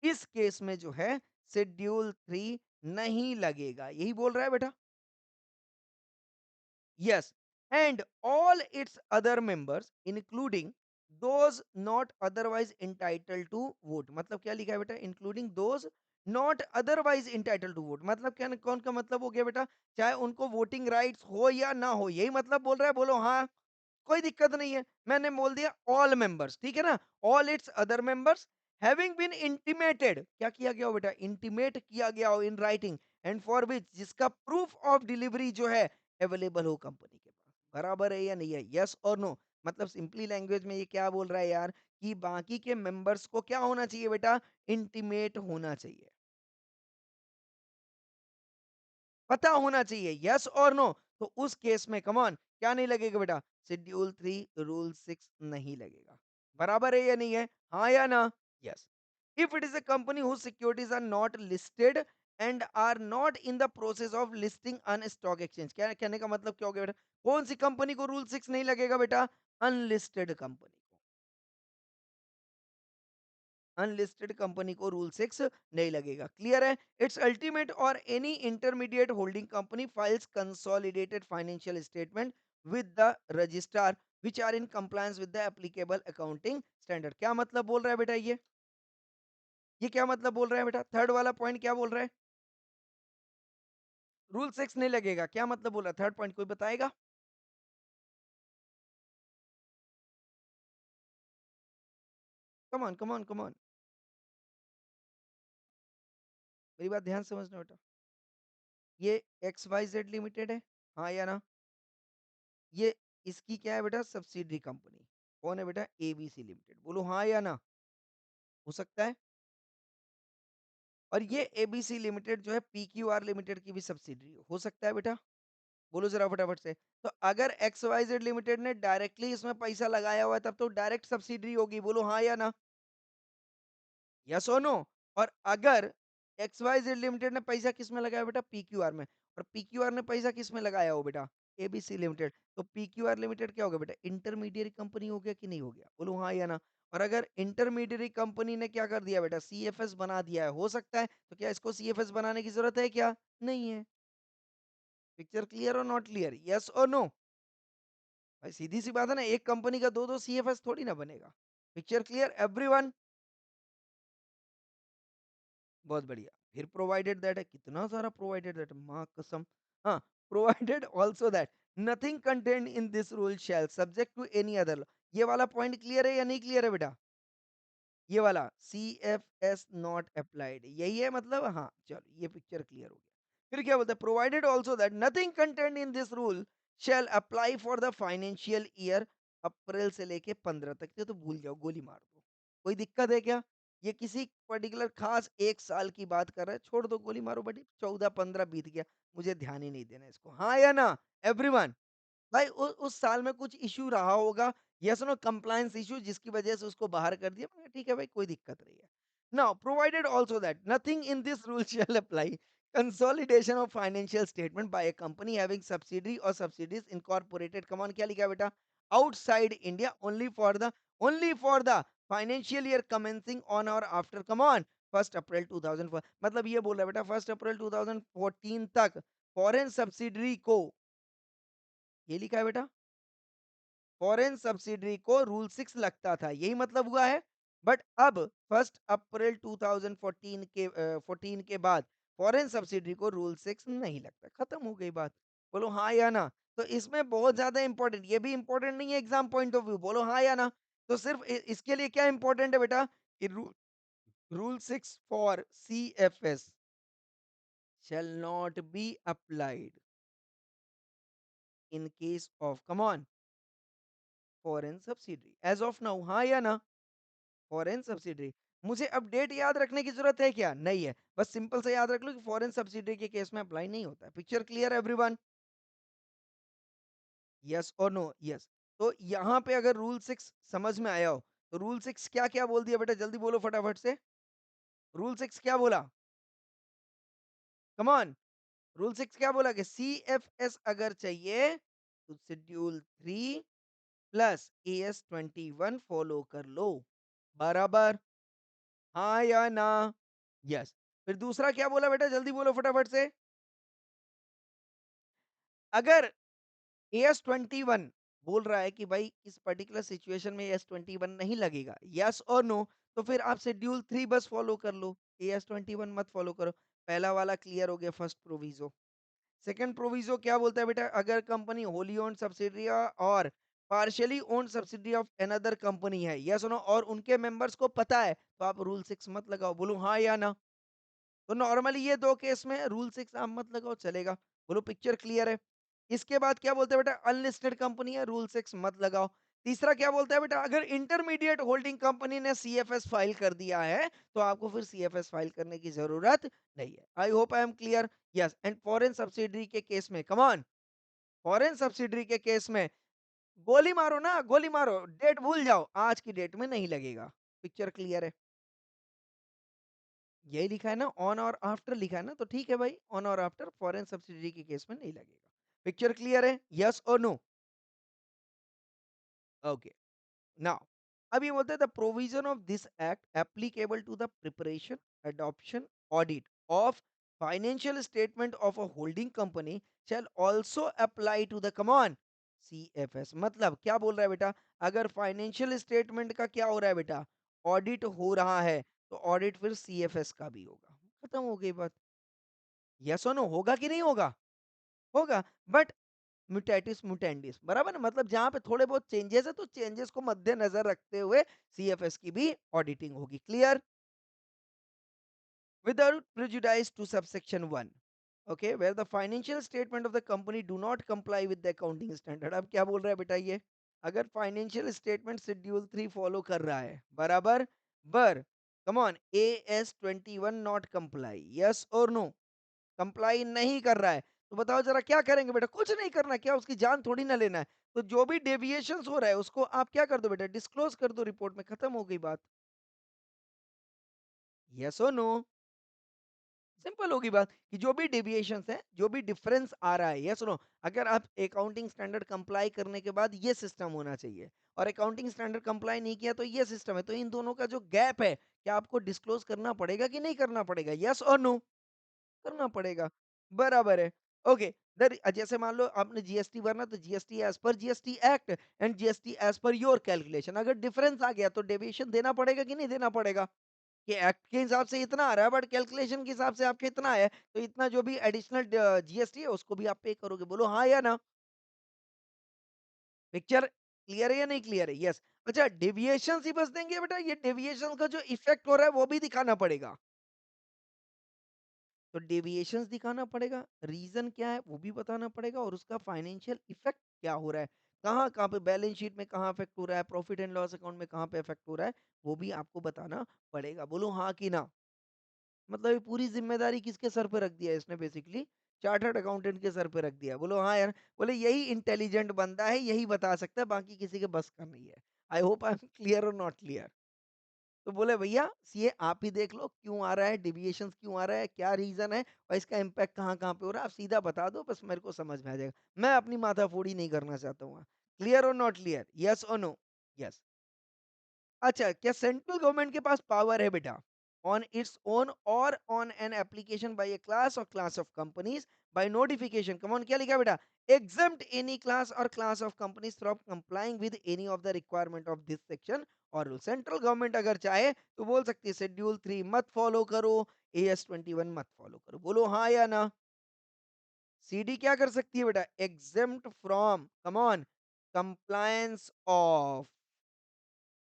इस केस में जो है शेड्यूल 3 नहीं लगेगा, यही बोल रहा है बेटा। Yes, and all its other members, including those not otherwise entitled to vote। मतलब क्या लिखा है बेटा? Including those not otherwise entitled to vote। मतलब क्या, कौन का मतलब हो गया बेटा? चाहे उनको वोटिंग राइट्स हो या ना हो, यही मतलब बोल रहा है, बोलो हाँ। कोई दिक्कत नहीं है, मैंने बोल दिया ऑल मेंबर्स, ठीक है ना? All its other members having been intimated, क्या किया गया हो बेटा? इंटीमेट किया गया हो in writing, and for which, जिसका प्रूफ ऑफ डिलीवरी जो है अवेलेबल हो कंपनी के पास। बराबर है या नहीं है? यस और नो? मतलब सिंपली लैंग्वेज में ये क्या बोल रहा है यार, कि बाकी के मेंबर्स को क्या होना चाहिए बेटा? इंटीमेट होना चाहिए, पता होना चाहिए। यस और नो? तो उस केस में कम ऑन, क्या नहीं लगेगा बेटा? शेड्यूल 3 रूल 6 नहीं लगेगा। बराबर है या नहीं है? हाँ या ना? Yes. If it is a company whose securities are not listed and are not in the process of listing on stock exchange, क्या कहने का मतलब क्या हो गया बेटा? कौन सी कंपनी को रूल 6 नहीं लगेगा बेटा? अनलिस्टेड कंपनी को। अनलिस्टेड कंपनी को रूल 6 नहीं लगेगा। क्लियर है? Its ultimate or any intermediate holding company files consolidated financial statement with the registrar which are in compliance with the applicable accounting standard. क्या मतलब बोल रहा है बेटा ये क्या मतलब बोल रहा है बेटा? थर्ड वाला पॉइंट क्या बोल रहा है? रूल 6 नहीं लगेगा, क्या मतलब बोल रहा है? थर्ड पॉइंट कोई बताएगा? Come on come on come on, मेरी बात ध्यान से समझना बेटा। ये एक्स वाई जेड लिमिटेड है, हाँ या ना? ये इसकी क्या है बेटा? Subsidiary company. कौन है बेटा? एबीसी लिमिटेड, बोलो हाँ या ना? हो सकता है? और ये एबीसी लिमिटेड जो है पीक्यूआर लिमिटेड की भी सब्सिडरी हो सकता है बेटा? बोलो ज़रा फटाफट से। तो अगर एक्स वाई जेड लिमिटेड ने डायरेक्टली इसमें पैसा लगाया हुआ है तब तो डायरेक्ट सब्सिडरी होगी, बोलो हाँ या ना? यस और नो? और अगर एक्स वाई जेड लिमिटेड ने पैसा किस में लगाया बेटा? पीक्यूआर में। और पीक्यूआर ने पैसा किस में लगाया हो बेटा? ABC limited. तो पीक्यूआर लिमिटेड क्या हो गया बेटा? इंटरमीडिएट कंपनी हो गया कि नहीं हो गया? बोलो हाँ या ना? और अगर इंटरमीडिएट कंपनी ने क्या कर दिया बेटा? सीएफएस बना दिया है, हो सकता है, तो क्या इसको सीएफएस बनाने की जरूरत है क्या? नहीं है। पिक्चर क्लियर और नॉट क्लियर? यस और नो? भाई सीधी सी बात है ना, एक कंपनी का दो दो सीएफएस थोड़ी ना बनेगा। Picture clear everyone? बहुत बढ़िया। फिर प्रोवाइडेड दैट है, कितना सारा प्रोवाइडेड दैट, माँ कसम। हाँ, provided also that nothing content in this rule shall subject to any other law. ये वाला पॉइंट क्लियर है या नहीं क्लियर है बेटा? ये वाला C F S not applied, यही है मतलब। हाँ चलो, ये पिक्चर क्लियर हो गया। फिर क्या बोलता है? Provided also that nothing content in this rule shall apply for the financial year अप्रैल से लेके 15 तक। ये तो भूल जाओ, गोली मार दो। कोई दिक्कत है क्या? ये किसी पर्टिकुलर खास एक साल की बात कर रहा है, छोड़ दो, गोली मारो बड़ी। 14-15 बीत गया, मुझे ध्यान ही नहीं देना इसको। हाँ या ना एवरीवन? भाई उस साल में कुछ इश्यू रहा होगा, यस नो, कंप्लायंस इश्यू, जिसकी वजह से उसको बाहर कर दिया। मैंने कहा, ठीक है भाई, कोई दिक्कत नहीं है। Now provided also that nothing in this rule shall apply consolidation of financial statement by a company having subsidiary और सब्सिडीज इनकॉर्पोरेटेड, कम ऑन, क्या लिखा है बेटा? Outside India, only for the financial year commencing on or after, come on, 1 अप्रैल 2004। मतलब ये बोल रहा है बेटा 1 अप्रैल 2014 तक फॉरेन सब्सिडरी को, ये लिखा है बेटा, फॉरेन सब्सिडरी को रूल 6 लगता था, यही मतलब हुआ है। बट अब 1 अप्रैल 2014 के 14 के बाद फॉरेन सब्सिडरी को रूल 6 नहीं लगता, खत्म हो गई बात। बोलो हाँ या ना? तो इसमें बहुत ज्यादा इंपॉर्टेंट, ये भी इंपॉर्टेंट नहीं है एग्जाम पॉइंट ऑफ व्यू, बोलो हाँ या ना? तो सिर्फ इसके लिए क्या इंपॉर्टेंट है बेटा? कि rule 6 for C F S shall not be applied in case of, come on, foreign subsidiary as of now, हाँ या ना? Foreign subsidiary. मुझे अपडेट याद रखने की जरूरत है क्या? नहीं है, बस सिंपल से याद रख लो कि फॉरेन सब्सिडरी के केस में अप्लाई नहीं होता है। Picture clear everyone? यस और नो? यस। तो यहाँ पे अगर रूल 6 समझ में आया हो, तो रूल 6 क्या क्या बोल दिया बेटा? जल्दी बोलो फटाफट से। रूल 6 क्या बोला? कम ऑन। रूल 6 क्या बोला? कि सी एफ एस अगर चाहिए तो शेड्यूल 3 प्लस एएस 21 फॉलो कर लो, बराबर? हाँ या ना? यस। फिर दूसरा क्या बोला बेटा? जल्दी बोलो फटाफट से। अगर एएस 21 बोल रहा है कि भाई इस पर्टिकुलर सिचुएशन में एएस 21 नहीं लगेगा, यस और नो, तो फिर आप शेड्यूल 3 बस फॉलो कर लो, एएस 21 मत फॉलो करो। पहला वाला क्लियर हो गया, फर्स्ट प्रोविजो। सेकंड प्रोविजो क्या बोलता है बेटा? अगर कंपनी होली ओन्ड सब्सिडरी और partially owned subsidiary of another company है, यस और नो, और उनके मेंबर्स को पता है, तो आप रूल 6 मत लगाओ, बोलो हाँ या ना? तो नॉर्मली ये दो केस में रूल 6 आप मत लगाओ, चलेगा। बोलो पिक्चर क्लियर है? इसके बाद क्या बोलते हैं बेटा? अनलिस्टेड कंपनी है, रूल 6 मत लगाओ। तीसरा क्या बोलता है बेटा? अगर इंटरमीडिएट होल्डिंग कंपनी ने सीएफएस फाइल कर दिया है, तो आपको फिर सीएफएस फाइल करने की जरूरत नहीं है। आई hope I am clear. Yes, and foreign subsidiary के केस में, कम ऑन, फॉरेन सब्सिडरी के केस में गोली मारो ना, गोली मारो, डेट भूल जाओ, आज की डेट में नहीं लगेगा। पिक्चर क्लियर है? यही लिखा है ना, ऑन और आफ्टर लिखा है ना, तो ठीक है भाई, on or after foreign subsidy के केस में नहीं लगेगा। पिक्चर क्लियर है? यस और नो? ओके। नाउ अब ये बोलते हैं the provision of this act applicable to the preparation, adoption, audit of financial statement of a holding company shall also apply to the, come on, CFS। मतलब क्या बोल रहा है बेटा? अगर फाइनेंशियल स्टेटमेंट का क्या हो रहा है बेटा? ऑडिट हो रहा है, तो ऑडिट फिर सीएफएस का भी होगा। खत्म हो गई बात। यस और नो? होगा कि नहीं होगा? होगा। बट म्यूटेटिस म्यूटेंडिस, बराबर ना? मतलब जहां पे थोड़े बहुत चेंजेस है, तो चेंजेस को मद्देनजर रखते हुए सीएफएस की भी ऑडिटिंग होगी। Clear? Without prejudice to subsection 1, okay, where the financial statement of the company do not comply with the accounting standard. अब क्या बोल रहा है बेटा ये? अगर फाइनेंशियल स्टेटमेंट शेड्यूल 3 फॉलो कर रहा है, बराबर, बर come on, AS21 not comply, yes और नो? कंप्लाई नहीं कर रहा है, तो बताओ जरा क्या करेंगे बेटा? कुछ नहीं करना, क्या उसकी जान थोड़ी ना लेना है। तो जो भी डेविएशंस हो रहा है उसको आप क्या कर दो बेटा? डिस्क्लोज कर दो रिपोर्ट में, खत्म हो गई बात। यस और नो? सिंपल होगी बात कि जो भी डेविएशंस है, जो भी डिफरेंस आ रहा है, यस नो? अगर आप अकाउंटिंग स्टैंडर्ड कंप्लाई करने के बाद ये सिस्टम होना चाहिए, और अकाउंटिंग स्टैंडर्ड कंप्लाई नहीं किया तो ये सिस्टम है, तो इन दोनों का जो गैप है, क्या आपको डिस्क्लोज करना पड़ेगा कि नहीं करना पड़ेगा? यस और नो? करना पड़ेगा, बराबर है। ओके, जैसे मान लो आपने जीएसटी भरना, तो GST as per GST act and GST as per your calculation. अगर डिफरेंस आ गया तो डेविएशन देना पड़ेगा कि नहीं देना पड़ेगा? कि एक्ट के हिसाब से इतना आ रहा है, बट कैलकुलेशन के हिसाब से आपके इतना है, तो इतना जो भी एडिशनल जीएसटी है उसको भी आप पे करोगे। बोलो हाँ या ना? पिक्चर क्लियर है या नहीं क्लियर है? यस। अच्छा, डेविएशन ही बस देंगे बेटा? ये डेविएशन का जो इफेक्ट हो रहा है वो भी दिखाना पड़ेगा। तो डेविएशंस दिखाना पड़ेगा, रीजन क्या है वो भी बताना पड़ेगा, और उसका फाइनेंशियल इफेक्ट क्या हो रहा है, कहाँ कहाँ पे बैलेंस शीट में कहाँ इफेक्ट हो रहा है, प्रॉफिट एंड लॉस अकाउंट में कहाँ पे इफेक्ट हो रहा है, वो भी आपको बताना पड़ेगा। बोलो हाँ कि ना? मतलब ये पूरी जिम्मेदारी किसके सर पे रख दिया है इसने? बेसिकली चार्टर्ड अकाउंटेंट के सर पे रख दिया है। बोलो हाँ यार। बोले यही इंटेलिजेंट बंदा है, यही बता सकता है, बाकी किसी के बस का नहीं है। आई होप आई एम क्लियर और नॉट क्लियर? तो बोले भैया ये आप ही देख लो क्यों आ रहा है, डिविएशंस क्यों आ रहा है, क्या रीजन है, और इसका इम्पैक्ट कहाँ कहाँ पे हो रहा है, आप सीधा बता दो, बस मेरे को समझ में आ जाएगा। मैं अपनी माथाफोड़ी नहीं करना चाहता हूँ। क्लियर और नॉट क्लियर? यस और नो? यस। अच्छा, क्या सेंट्रल गवर्नमेंट के पास पावर है बेटा, on its own or on an application by a class or class of companies by notification? Come on, क्या लिखा है बेटा? Exempt any class or class of companies from complying with any of the requirement of this section or rule. Central government अगर चाहे तो बोल सकती है शेड्यूल 3 मत फॉलो करो, AS21 मत फॉलो करो। बोलो हाँ या ना? CD क्या कर सकती है बेटा? Exempt from, come on, compliance of.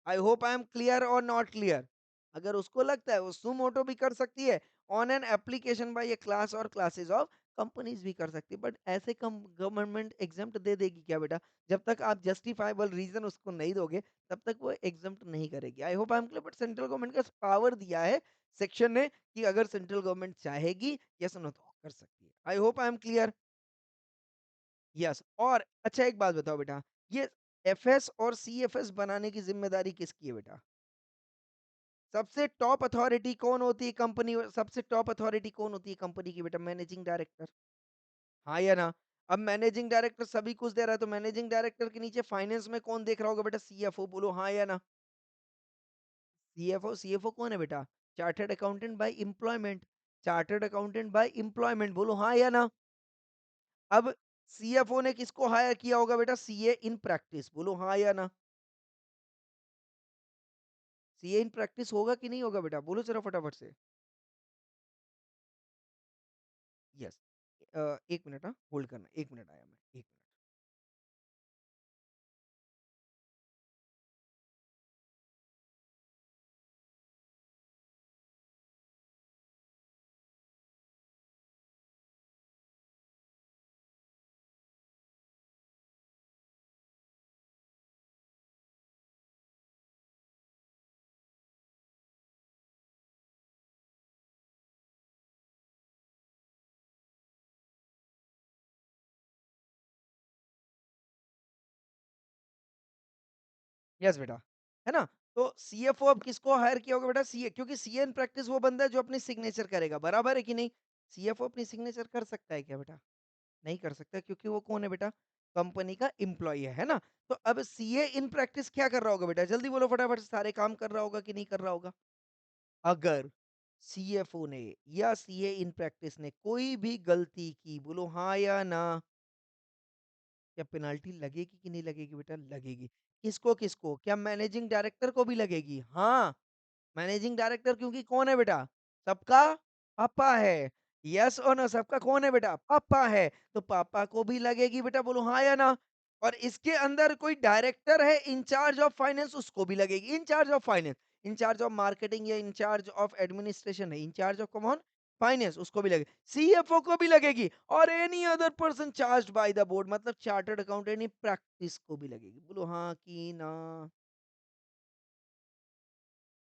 I hope I am clear और नॉट क्लियर? अगर उसको लगता है वो सुमोटो भी कर सकती है, on an application by a class or classes of companies भी कर सकती है, बट ऐसे कम गवर्नमेंट एग्जम्प्ट दे देगी क्या बेटा? जब तक आप जस्टिफाइबल रीजन उसको नहीं दोगे तब तक वो एग्जम्प्ट नहीं करेगी। आई hope I am clear? But central government का पावर दिया है सेक्शन ने कि अगर सेंट्रल गवर्नमेंट चाहेगी, यस नो, तो कर सकती है। आई hope I am clear? Yes. और अच्छा एक बात बताओ बेटा, ये एफएस और सीएफएस बनाने की जिम्मेदारी किसकी है बेटा? सबसे टॉप अथॉरिटी कौन होती है कंपनी, सबसे टॉप अथॉरिटी कौन होती है कंपनी की बेटा? Managing director. हाँ या ना? अब मैनेजिंग डायरेक्टर सभी कुछ दे रहा है, तो मैनेजिंग डायरेक्टर के नीचे फाइनेंस में कौन देख रहा होगा बेटा? सीएफओ। बोलो हाँ या ना? सीएफओ, सीएफओ कौन है बेटा? Chartered accountant bye employment. Chartered accountant bye employment. बोलो हाँ या ना? अब सीएफओ ने किसको हायर किया होगा बेटा? CA in practice. बोलो हाँ या ना? सीए इन प्रैक्टिस होगा कि नहीं होगा बेटा? बोलो जरा फटाफट से। यस। 1 मिनट, हाँ, होल्ड करना, 1 मिनट आया मैं, 1 मिनट। यस बेटा, है ना? तो सीएफओ अब किसको हायर किया होगा बेटा? सीए, क्योंकि सीए इन प्रैक्टिस वो बंदा है जो अपनी सिग्नेचर करेगा, बराबर है कि नहीं? सीएफओ अपनी सिग्नेचर कर सकता है क्या बेटा? नहीं कर सकता, क्योंकि वो कौन है बेटा? कंपनी का एम्प्लॉय है ना? तो अब सीए इन प्रैक्टिस क्या कर रहा होगा बेटा? जल्दी बोलो फटाफट से, सारे काम कर रहा होगा कि नहीं कर रहा होगा? अगर सीएफओ ने या सीए इन प्रैक्टिस ने कोई भी गलती की, बोलो हाँ या ना? क्या पेनल्टी लगेगी कि नहीं लगेगी बेटा? लगेगी। किसको किसको? क्या मैनेजिंग डायरेक्टर को भी लगेगी? हाँ, मैनेजिंग डायरेक्टर, क्योंकि कौन है बेटा? सबका पापा है। यस और नो? सबका कौन है बेटा? पापा है। तो पापा को भी लगेगी बेटा, बोलो हाँ या ना? और इसके अंदर कोई डायरेक्टर है इंचार्ज ऑफ फाइनेंस, उसको भी लगेगी। Incharge of finance, incharge of marketing या इंचार्ज ऑफ एडमिनिस्ट्रेशन है, इंचार्ज ऑफ कौन? फाइनेंस, उसको भी लगेगी। सीएफओ को भी लगेगी, और any other person charged by the board, मतलब चार्टर्ड अकाउंटेंट इन प्रैक्टिस को भी लगेगी। बोलो हाँ कि ना?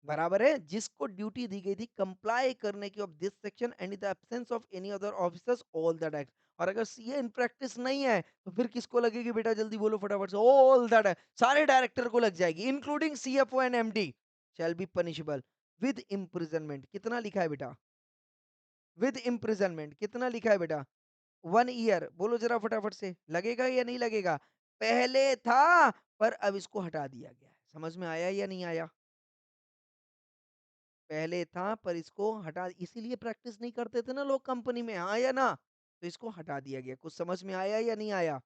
बराबर है, जिसको ड्यूटी दी गई थी कंप्लाई करने की of this section and in the absence of any other officers all that act. और अगर सीए इन प्रैक्टिस नहीं है तो फिर किसको लगेगी बेटा, जल्दी बोलो फटाफट से, ऑल दैट, सारे डायरेक्टर को लग जाएगी including CFO and MD shall be punishable with imprisonment. कितना लिखा है बेटा, विद इम्प्रिजनमेंट कितना लिखा है बेटा, 1 ईयर। बोलो जरा फटाफट से, लगेगा या नहीं लगेगा? पहले था पर अब इसको हटा दिया गया है। समझ में आया या नहीं आया? पहले था पर इसको हटा, इसीलिए प्रैक्टिस नहीं करते थे ना लोग कंपनी में, हाँ या ना? तो इसको हटा दिया गया। कुछ समझ में आया या नहीं आया?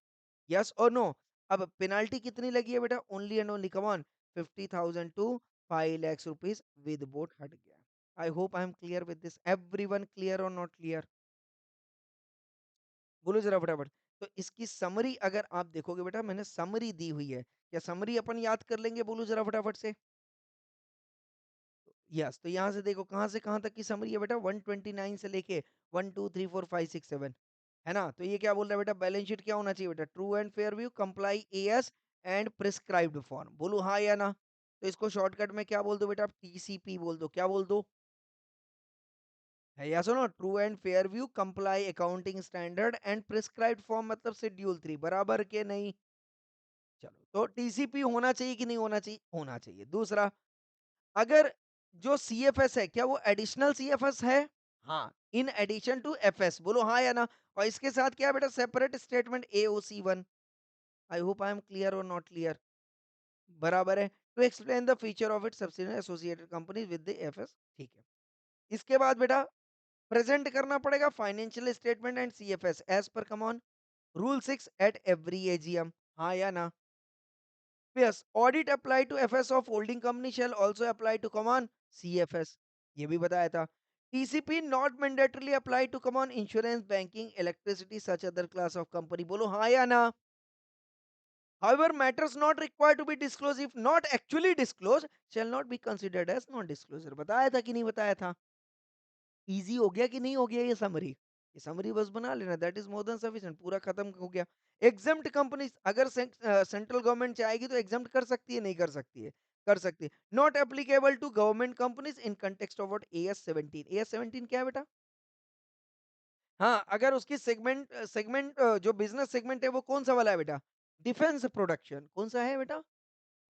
यस और नो? अब पेनाल्टी कितनी लगी है बेटा? Only and only, come on, 50,000 to 5 lakh rupees with बोट हट गया। I hope I am clear with this. Everyone clear और नॉट क्लियर? बोलो जरा फटाफट। तो इसकी समरी अगर आप देखोगे बेटा, मैंने समरी दी हुई है, क्या समरी अपन याद कर लेंगे? बोलो जरा फटाफट से। यस, तो यहाँ से देखो कहाँ से कहाँ तक की समरी है बेटा, 129 से लेके 1 2 3 4 5 6 7, है ना? तो ये क्या बोल रहा है बेटा, बैलेंस शीट क्या होना चाहिए बेटा, true and fair view, comply as and prescribed form. बोलो हाँ या ना? तो इसको शॉर्टकट में क्या बोल दो बेटा, टीसीपी बोल दो। क्या बोल दो? है या सुनो, true and fair view, comply accounting standard and prescribed form, मतलब शेड्यूल 3, बराबर के नहीं? चलो, तो टीसीपी होना चाहिए कि नहीं होना चाहिए? होना चाहिए। दूसरा, अगर जो सीएफएस है, क्या वो एडिशनल सीएफएस है? हाँ, इन एडिशन टू एफएस। बोलो हाँ या ना? और इसके साथ क्या है बेटा, separate statement AOC 1। I hope I am clear और नॉट क्लियर? बराबर है। To explain the feature of it subsidiary associated company with the FS. ठीक है। इसके बाद बेटा प्रेजेंट करना पड़ेगा financial statement and CFS as per come on rule 6 at every AGM. हाँ या ना? Yes, audit apply to FS of holding company shall also apply to common CFS। ये भी बताया था। TCP not mandatorily apply to common insurance, banking, electricity, such other class of company। बोलो हाँ या ना? However, matters not required to be disclosed if not actually disclosed shall not be considered as non-disclosure। बताया था कि नहीं बताया था? इजी हो गया कि नहीं हो गया? ये समरी बस बना लेना, that is more than sufficient, पूरा खत्म हो गया। एग्जम्प्ट कंपनीज, अगर सेंट्रल गवर्नमेंट चाहेगी तो एग्जम्प्ट कर सकती है, नहीं कर सकती है? कर सकती है। Not applicable to government companies in context of what, AS 17। AS 17 क्या है बेटा? हाँ, अगर उसकी सेगमेंट सेगमेंट जो बिजनेस सेगमेंट है वो कौन सा वाला है बेटा, डिफेंस प्रोडक्शन। कौन सा है बेटा?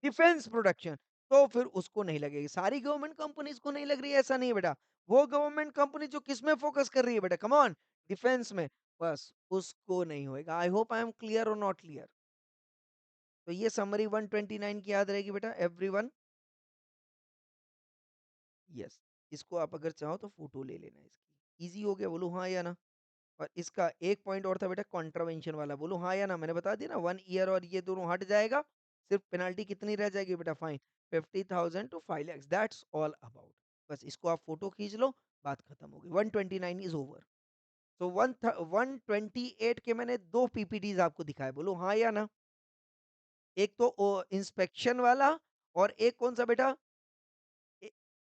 Defence production. तो फिर उसको नहीं लगेगी। सारी गवर्नमेंट कंपनीज को नहीं लग रही है ऐसा नहीं है बेटा। वो गवर्नमेंट कंपनी जो किस में फोकस कर रही है बेटा, कम ऑन, डिफेंस में, बस उसको नहीं होएगा। आई होप आई एम क्लियर और नॉट क्लियर? तो ये समरी 129 की याद रहेगी बेटा एवरीवन। यस, इसको आप अगर चाहो तो फोटो ले लेना इसकी। इजी हो गया, बोलो हाँ या ना? और इसका एक पॉइंट और था बेटा, कॉन्ट्रावेंशन वाला। बोलो हाँ या ना? मैंने बता दिया ना, 1 ईयर और ये दोनों हट जाएगा। सिर्फ पेनल्टी कितनी रह जाएगी बेटा, fine 50,000 to 5 lakhs, that's all about. बस इसको आप फोटो खींच लो, बात खत्म हो गई। 129 इज ओवर। तो 128 के मैंने दो पीपीटीज आपको दिखाए। बोलो हाँ या ना? एक तो इंस्पेक्शन वाला, और एक कौन सा बेटा?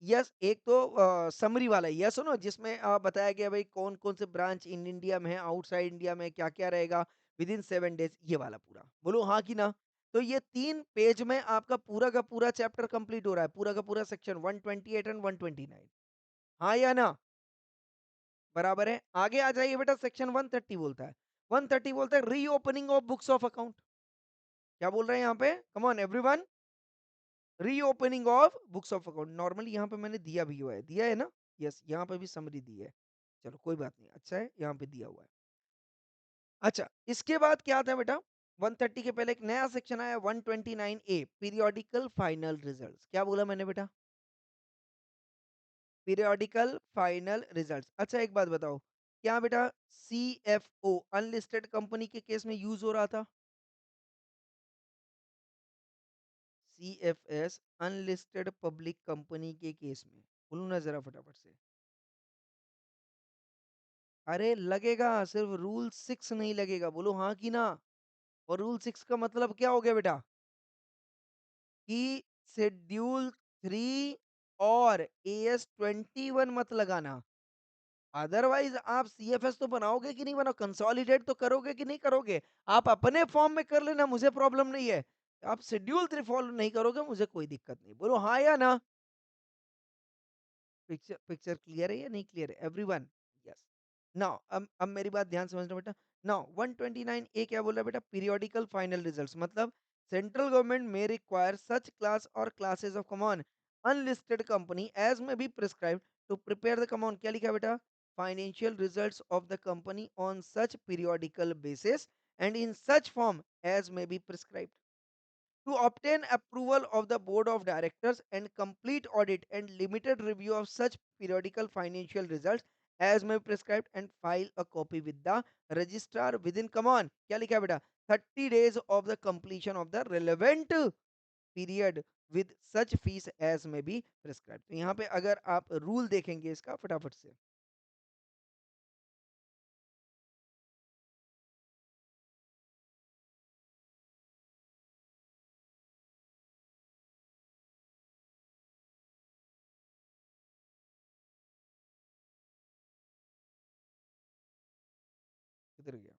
यस, एक तो समरी वाला, यस हो ना, जिसमें बताया गया भाई कौन कौन से ब्रांच इन इंडिया में है, आउटसाइड इंडिया में क्या क्या रहेगा, विद इन 7 डेज, ये वाला पूरा। बोलो हाँ कि ना? तो ये 3 पेज में आपका पूरा का पूरा चैप्टर कंप्लीट हो रहा है, पूरा का पूरा सेक्शन 128 एंड 129। हाँ या ना? बराबर है। आगे आ जाइए बेटा, सेक्शन 130 बोलता है, 130 बोलता है reopening of books of account. क्या बोल रहे हैं यहाँ पे, कम on everyone? Reopening of books of account. Normally यहाँ पे मैंने दिया भी हुआ है, दिया है ना? यस, यहाँ पे भी समरी दी है। चलो कोई बात नहीं, अच्छा है यहाँ पे दिया हुआ है। अच्छा, इसके बाद क्या आता है बेटा, 130 के पहले एक नया सेक्शन आया, 129A, पीरियोडिकल फाइनल रिजल्ट्स। क्या बोला मैंने बेटा? Periodical final results. अच्छा एक बात बताओ, क्या बेटा CFO अनलिस्टेड कंपनी के केस में यूज हो रहा था? CFS अनलिस्टेड पब्लिक कंपनी के केस में, बोलो ना जरा फटाफट से। अरे लगेगा, सिर्फ रूल 6 नहीं लगेगा। बोलो हाँ कि ना? और रूल 6 का मतलब क्या हो गया बेटा, कि शेड्यूल 3 और AS 21 मत लगाना। अदरवाइज आप सीएफएस तो बनाओगे कि नहीं बनाओ, कंसोलिडेट तो करोगे कि नहीं करोगे? आप अपने फॉर्म में कर लेना, मुझे प्रॉब्लम नहीं है। आप शेड्यूल 3 फॉलो नहीं करोगे, मुझे कोई दिक्कत नहीं। बोलो हाँ या ना? पिक्चर पिक्चर क्लियर है या नहीं क्लियर है एवरीवन? यस। नाउ अब मेरी बात ध्यान से समझना बेटा। नाउ 129 ए क्या बोल रहा है बेटा? पीरियोडिकल फाइनल रिजल्ट्स, मतलब सेंट्रल गवर्नमेंट में require such class or classes of come on unlisted company as may be prescribe to prepare the come on, क्या लिखा है बेटा? Financial results of the company on such periodical basis and in such form as may be prescribe to obtain approval of the board of directors and complete audit and limited review of such periodical financial results as may be prescribed and file a copy with the registrar within, come on, क्या लिखा है बेटा? 30 days of the completion of the relevant period with such fees as may be prescribed। तो यहाँ पे अगर आप rule देखेंगे इसका फटाफट से, किधर गया?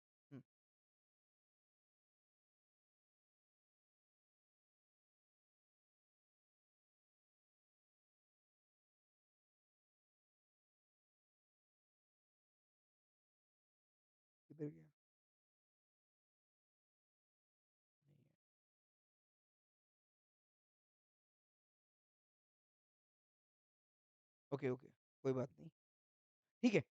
किधर गया? ओके ओके, कोई बात नहीं, ठीक है।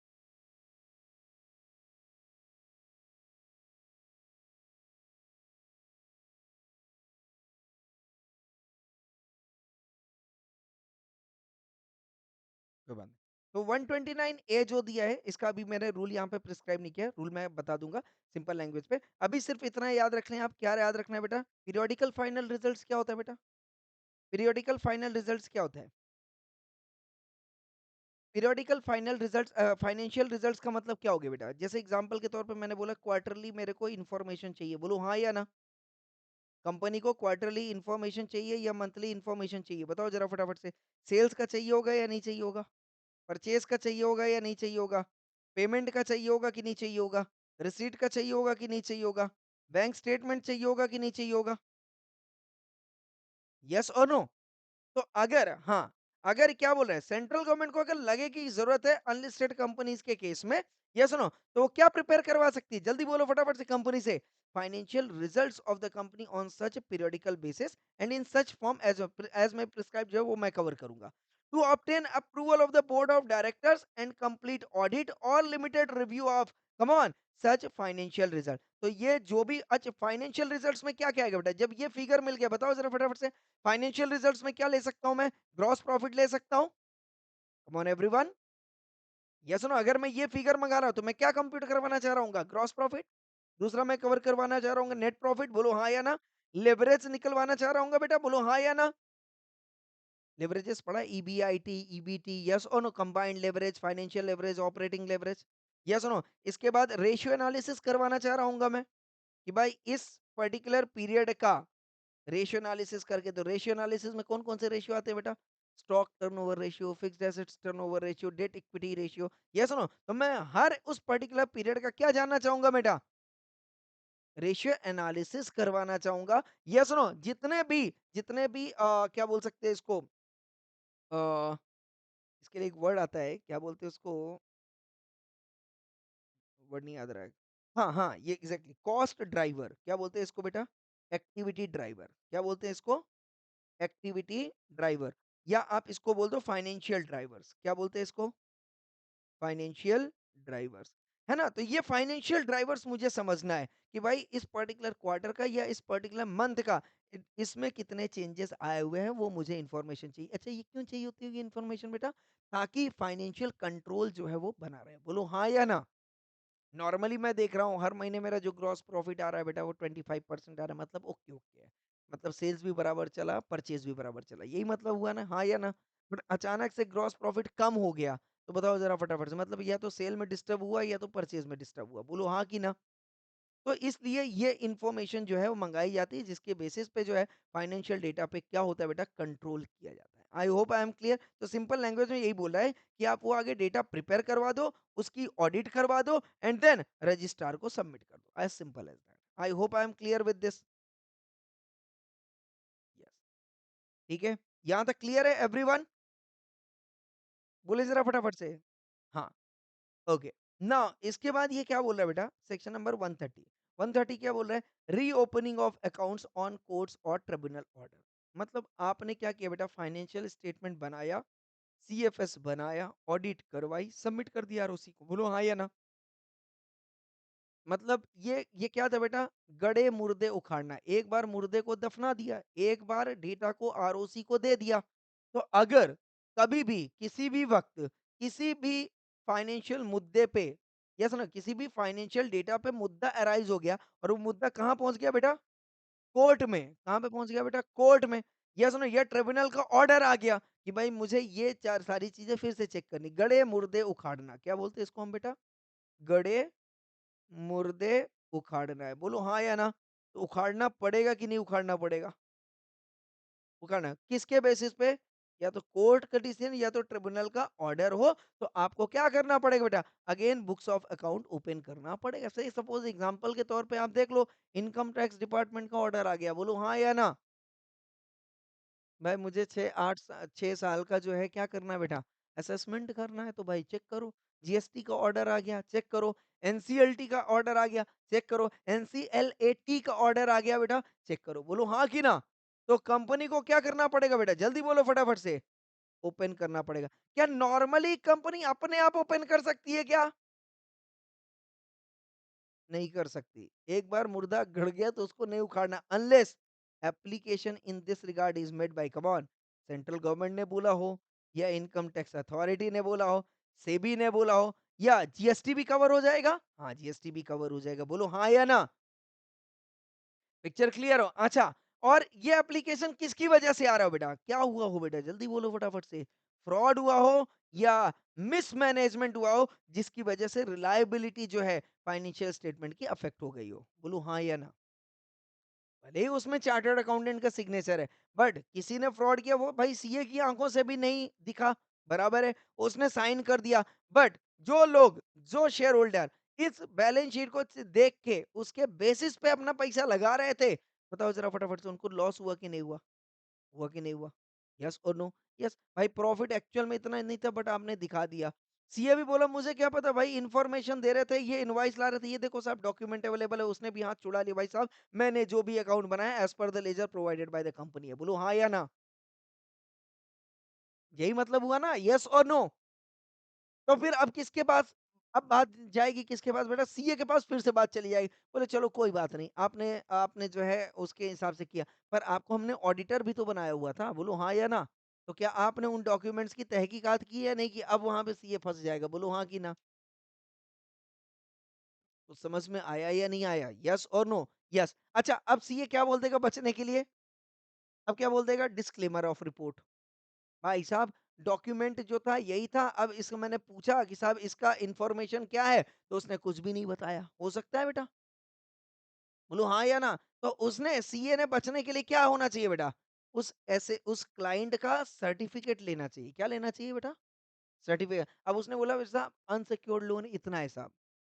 कोई बात नहीं। तो 129 ए जो दिया है इसका अभी मैंने रूल यहाँ पे प्रिस्क्राइब नहीं किया, रूल मैं बता दूंगा सिंपल लैंग्वेज पे। अभी सिर्फ इतना याद रख लें आप, क्या याद रखना है बेटा? पीरियोडिकल फाइनल रिजल्ट्स क्या होता है बेटा? पीरियोडिकल फाइनल रिजल्ट्स क्या होता है? Periodical final results, financial results का मतलब क्या हो गया बेटा? जैसे एग्जांपल के तौर पे मैंने बोला क्वार्टरली मेरे को इन्फॉर्मेशन चाहिए, बोलो हाँ या ना? कंपनी को क्वार्टरली इन्फॉर्मेशन चाहिए या मंथली इन्फॉर्मेशन चाहिए? बताओ जरा फटाफट से। सेल्स का चाहिए होगा या नहीं चाहिए होगा? परचेज का चाहिए होगा या नहीं चाहिए होगा? पेमेंट का चाहिए होगा कि नहीं चाहिए होगा? रिसीट का चाहिए होगा कि नहीं चाहिए होगा? बैंक स्टेटमेंट चाहिए होगा कि नहीं चाहिए होगा? यस और नो? तो अगर हाँ, अगर क्या बोल रहे हैं सेंट्रल गवर्नमेंट को अगर लगे कि जरूरत है अनलिस्टेड कंपनीज के केस में, यस नो, तो वो क्या प्रिपेयर करवा सकती है? जल्दी बोलो फटाफट से कंपनी से। Financial results of the company on such periodical basis and in such form as may prescribe जो है वो मैं कवर करूंगा to obtain approval of the board of directors and complete audit or limited review of, come on, such financial result. तो ये जो भी अच्छा फाइनेंशियल रिजल्ट्स में क्या क्या आएगा बेटा? जब ये फिगर मिल गया बताओ जरा फटाफट से, फाइनेंशियल रिजल्ट्स में क्या ले सकता हूं मैं? ग्रॉस प्रॉफिट ले सकता हूं, come on everyone, yes no? अगर मैं ये फिगर मंगा रहा हूं तो मैं क्या कंप्यूट करवाना चाह रहा हूँ? Gross profit. दूसरा मैं कवर करवाना चाह रहा हूँ नेट प्रॉफिट, बोलो हाँ या ना? लेवरेज निकलवाना चाह रहा हूँ बेटा, बोलो हाँ या ना? लेवरेजेस पढ़ा, ईबीआईटी, ईबीटी, यस और no? Combined leverage, financial leverage, operating leverage, yes और नो? इसके बाद रेशियो एनालिसिस करवाना चाह रहा हूँ मैं कि भाई इस पर्टिकुलर पीरियड का रेशियो एनालिसिस करके। तो रेशियो एनालिसिस में कौन कौन से रेशियो आते हैं बेटा? Stock turnover ratio, fixed assets turnover ratio, debt equity ratio, yes no? तो मैं हर उस पर्टिकुलर पीरियड का क्या जानना चाहूंगा बेटा? रेशियो एनालिसिस करवाना चाहूंगा, यस नो? जितने भी क्या बोल सकते हैं इसको, अ, इसके लिए एक वर्ड आता है, क्या बोलते हैं उसको? वर्ड नहीं याद रहा है। हाँ हाँ, ये एग्जैक्टली कॉस्ट ड्राइवर, क्या बोलते हैं इसको बेटा? एक्टिविटी ड्राइवर, क्या बोलते हैं इसको? एक्टिविटी ड्राइवर, या आप इसको बोल दो फाइनेंशियल ड्राइवर्स, क्या बोलते हैं इसको? फाइनेंशियल ड्राइवर्स, है ना? तो ये फाइनेंशियल ड्राइवर्स मुझे समझना है कि भाई इस पर्टिकुलर क्वार्टर का या इस पर्टिकुलर मंथ का इसमें कितने चेंजेस आए हुए हैं वो मुझे इन्फॉर्मेशन चाहिए। अच्छा, ये क्यों चाहिए होती है ये इन्फॉर्मेशन बेटा? ताकि फाइनेंशियल कंट्रोल जो है वो बना रहे। बोलो हाँ या ना? नॉर्मली मैं देख रहा हूँ हर महीने मेरा जो ग्रॉस प्रॉफिट आ रहा है बेटा वो 25% आ रहा है, मतलब ओके ओके है। मतलब सेल्स भी बराबर चला, परचेज भी बराबर चला, यही मतलब हुआ ना? हाँ या ना? बट अचानक से ग्रॉस प्रॉफिट कम हो गया, तो बताओ जरा फटाफट से, मतलब या तो सेल में डिस्टर्ब हुआ या तो परचेज में डिस्टर्ब हुआ, बोलो हाँ कि ना? तो इसलिए ये इन्फॉर्मेशन जो है वो मंगाई जाती है जिसके बेसिस पे जो है फाइनेंशियल डेटा पे क्या होता है बेटा? कंट्रोल किया जाता है। आई होप आई एम क्लियर। तो सिंपल लैंग्वेज में यही बोल रहा है कि आप वो आगे डेटा प्रिपेयर करवा दो, उसकी ऑडिट करवा दो एंड देन रजिस्ट्रार को सबमिट कर दो, as simple as that. I hope I am clear with this. Yes, ठीक है, यहां तक क्लियर है एवरीवन? बोले जरा फटाफट से। हाँ, ओके। नाउ इसके बाद ये क्या बोल रहा है बेटा, सेक्शन नंबर 130। 130 क्या बोल रहा है, reopening of accounts on courts और ट्रिब्यूनल ऑर्डर। मतलब आपने क्या किया बेटा, फाइनेंशियल स्टेटमेंट बनाया, सीएफएस बनाया, ऑडिट करवाई, सबमिट कर दिया आरओसी को। बोलो हाँ या ना। मतलब ये क्या था बेटा, गड़े मुर्दे उखाड़ना। एक बार मुर्दे को दफना दिया, एक बार डेटा को आरओसी को दे दिया। तो अगर कभी भी किसी भी वक्त किसी भी फाइनेंशियल मुद्दे पे, यस ना, किसी भी फाइनेंशियल डेटा पे मुद्दा अराइज हो गया और वो मुद्दा कहाँ पहुंच गया बेटा, कोर्ट में। कहाँ पे पहुंच गया बेटा, कोर्ट में। यस ना, ये ट्रिब्यूनल का ऑर्डर आ गया कि भाई मुझे ये चार सारी चीजें फिर से चेक करनी। गड़े मुर्दे उखाड़ना क्या बोलते हैं इसको हम बेटा, गड़े मुर्दे उखाड़ना है। बोलो हाँ या ना। तो उखाड़ना पड़ेगा कि नहीं उखाड़ना पड़ेगा, उखाड़ना किसके बेसिस पे, या तो कोर्ट का डिसीजन या तो ट्रिब्यूनल का ऑर्डर हो। तो आपको क्या करना पड़ेगा बेटा, again books of account open करना पड़ेगा। सही, सपोज एग्जांपल के तौर पे आप देख लो, इनकम टैक्स डिपार्टमेंट का ऑर्डर आ गया। बोलो हाँ या ना। भाई मुझे 6 साल का जो है क्या करना है बेटा, असेसमेंट करना है। तो भाई चेक करो, जीएसटी का ऑर्डर आ गया, चेक करो। एनसीएलटी का ऑर्डर आ गया, चेक करो। एनसीएलएटी का ऑर्डर आ गया बेटा, चेक करो। बोलो हाँ कि ना। तो कंपनी को क्या करना पड़ेगा बेटा, जल्दी बोलो फटाफट से, ओपन करना पड़ेगा। क्या नॉर्मली कंपनी अपने आप ओपन कर सकती है क्या, नहीं कर सकती। एक बार मुर्दा गड़ गया तो उसको नहीं उखाड़ना, unless application in this regard is made by come on, central government ने बोला हो, या इनकम टैक्स अथॉरिटी ने बोला हो, सेबी ने बोला हो, या जीएसटी भी कवर हो जाएगा। हाँ, जीएसटी भी कवर हो जाएगा। बोलो हाँ या ना। पिक्चर क्लियर हो, अच्छा। और ये एप्लीकेशन किसकी वजह से आ रहा हो बेटा, क्या हुआ हो बेटा, जल्दी बोलो फटाफट से। फ्रॉड हुआ हो या मिसमैनेजमेंट हुआ हो, जिसकी वजह से रिलायबिलिटी जो है फाइनेंशियल स्टेटमेंट की अफेक्ट हो गई हो। बोलो हाँ या ना। भले ही उसमें चार्टर्ड अकाउंटेंट का सिग्नेचर है, बट किसी ने फ्रॉड किया, वो भाई सीए की आंखों से भी नहीं दिखा, बराबर है, उसने साइन कर दिया। बट जो लोग, जो शेयर होल्डर इस बैलेंस शीट को देख के उसके बेसिस पे अपना पैसा लगा रहे थे, बताओ जरा फटाफट से, उनको लॉस हुआ कि नहीं हुआ, हुआ कि नहीं हुआ, यस और नो। यस भाई, प्रॉफिट एक्चुअल में इतना नहीं था, बट आपने दिखा दिया। सीए भी बोला मुझे क्या पता भाई, इंफॉर्मेशन दे रहे थे, ये इनवॉइस ला रहे थे, ये देखो साहब डॉक्यूमेंट अवेलेबल है। उसने भी हाथ छुड़ा लिया, भाई साहब मैंने जो भी अकाउंट बनाया as per the ledger provided by the company है। बोलो हाँ या ना। यही मतलब हुआ ना, यस और नो। तो फिर अब किसके पास, अब बात जाएगी किसके पास बेटा, सीए के पास फिर से बात चली जाएगी। बोले चलो कोई बात नहीं, आपने आपने जो है उसके हिसाब से किया, पर आपको हमने ऑडिटर भी तो बनाया हुआ था। बोलो हाँ या ना। तो क्या आपने उन डॉक्यूमेंट्स की तहकीकात की या नहीं की, अब वहां पे सीए फंस जाएगा। बोलो हाँ कि ना। तो समझ में आया या नहीं आया, यस और नो। यस, अच्छा अब सीए क्या बोल देगा बचने के लिए, अब क्या बोल देगा, डिस्क्लेमर ऑफ रिपोर्ट। भाई साहब डॉक्यूमेंट जो था यही था, अब इसको मैंने पूछा कि साहब इसका इंफॉर्मेशन क्या है, तो उसने कुछ भी नहीं बताया। हो सकता है बेटा, बोलो हाँ या ना। तो उसने, सीए ने बचने के लिए क्या होना चाहिए बेटा, उस ऐसे उस क्लाइंट का सर्टिफिकेट लेना चाहिए। क्या लेना चाहिए बेटा, सर्टिफिकेट। अब उसने बोला साहब अनसिक्योर्ड लोन इतना है साहब,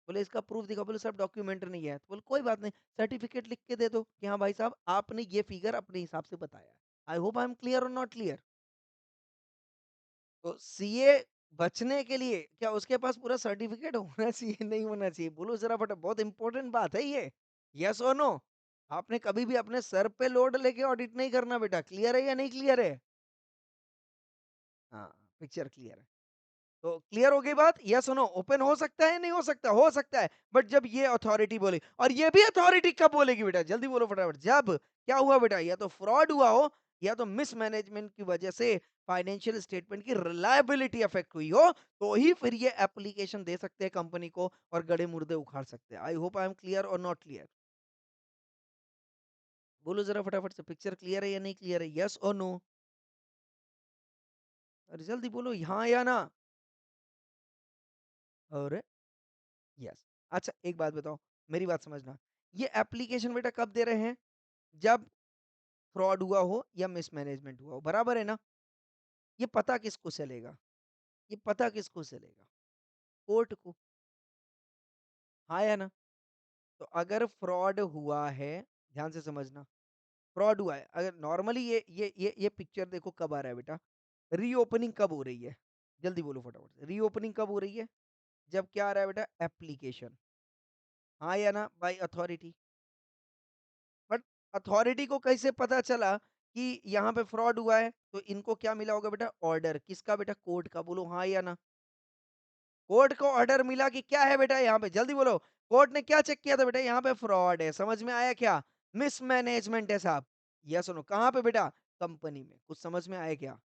बोले इसका प्रूफ दिखा, बोले साहब डॉक्यूमेंट नहीं है, तो बोले कोई बात नहीं, सर्टिफिकेट लिख के दे दो कि हाँ भाई साहब आपने ये फिगर अपने हिसाब से बताया है। आई होप आई एम क्लियर और नॉट क्लियर। तो सीए बचने के लिए क्या उसके पास पूरा सर्टिफिकेट होना चाहिए, नहीं होना चाहिए, बोलो जरा फटा, बहुत इंपॉर्टेंट बात है ये, यस और नो। आपने कभी भी अपने सर पे लोड लेके ऑडिट नहीं करना बेटा, क्लियर है या नहीं क्लियर है। हाँ, पिक्चर क्लियर है। तो क्लियर हो गई बात, यस सुनो, ओपन हो सकता है नहीं हो सकता, हो सकता है, बट जब ये अथॉरिटी बोले, और ये भी अथॉरिटी कब बोलेगी बेटा, जल्दी बोलो फटाफट, जब क्या हुआ बेटा, या तो फ्रॉड हुआ हो, या तो मिसमैनेजमेंट की वजह से फाइनेंशियल स्टेटमेंट की रिलायबिलिटी अफेक्ट हुई हो, तो ही फिर ये एप्लीकेशन दे सकते हैं कंपनी को और गड़े मुर्दे उखाड़ सकते हैं। आई होप आई एम क्लियर और नॉट क्लियर। बोलो जरा फटाफट से, पिक्चर क्लियर है या नहीं क्लियर है, यस और नो। अरे जल्दी बोलो हाँ या ना। और यस, अच्छा एक बात बताओ, मेरी बात समझना, ये एप्लीकेशन बेटा कब दे रहे हैं, जब फ्रॉड हुआ हो या मिसमैनेजमेंट हुआ हो, बराबर है ना। ये पता किसको चलेगा, ये पता किसको चलेगा, कोर्ट को, हाँ या ना। तो अगर फ्रॉड हुआ है, ध्यान से समझना, फ्रॉड हुआ है, अगर नॉर्मली ये पिक्चर देखो कब आ रहा है बेटा, रीओपनिंग कब हो रही है, जल्दी बोलो फटाफट से। रीओपनिंग कब हो रही है? जब क्या आ रहा है बेटा? एप्लीकेशन। हाँ या ना? By authority. बट अथॉरिटी को कैसे पता चला कि यहाँ पे फ्रॉड हुआ है? तो इनको क्या मिला होगा बेटा? ऑर्डर। किसका बेटा? कोर्ट का। बोलो हाँ या ना? कोर्ट को ऑर्डर मिला कि क्या है बेटा यहाँ पे? जल्दी बोलो। कोर्ट ने क्या चेक किया था बेटा? यहाँ पे फ्रॉड है। समझ में आया क्या? मिसमैनेजमेंट है साहब। यस सुनो, कहाँ पे बेटा? कंपनी में। कुछ समझ में आया क्या?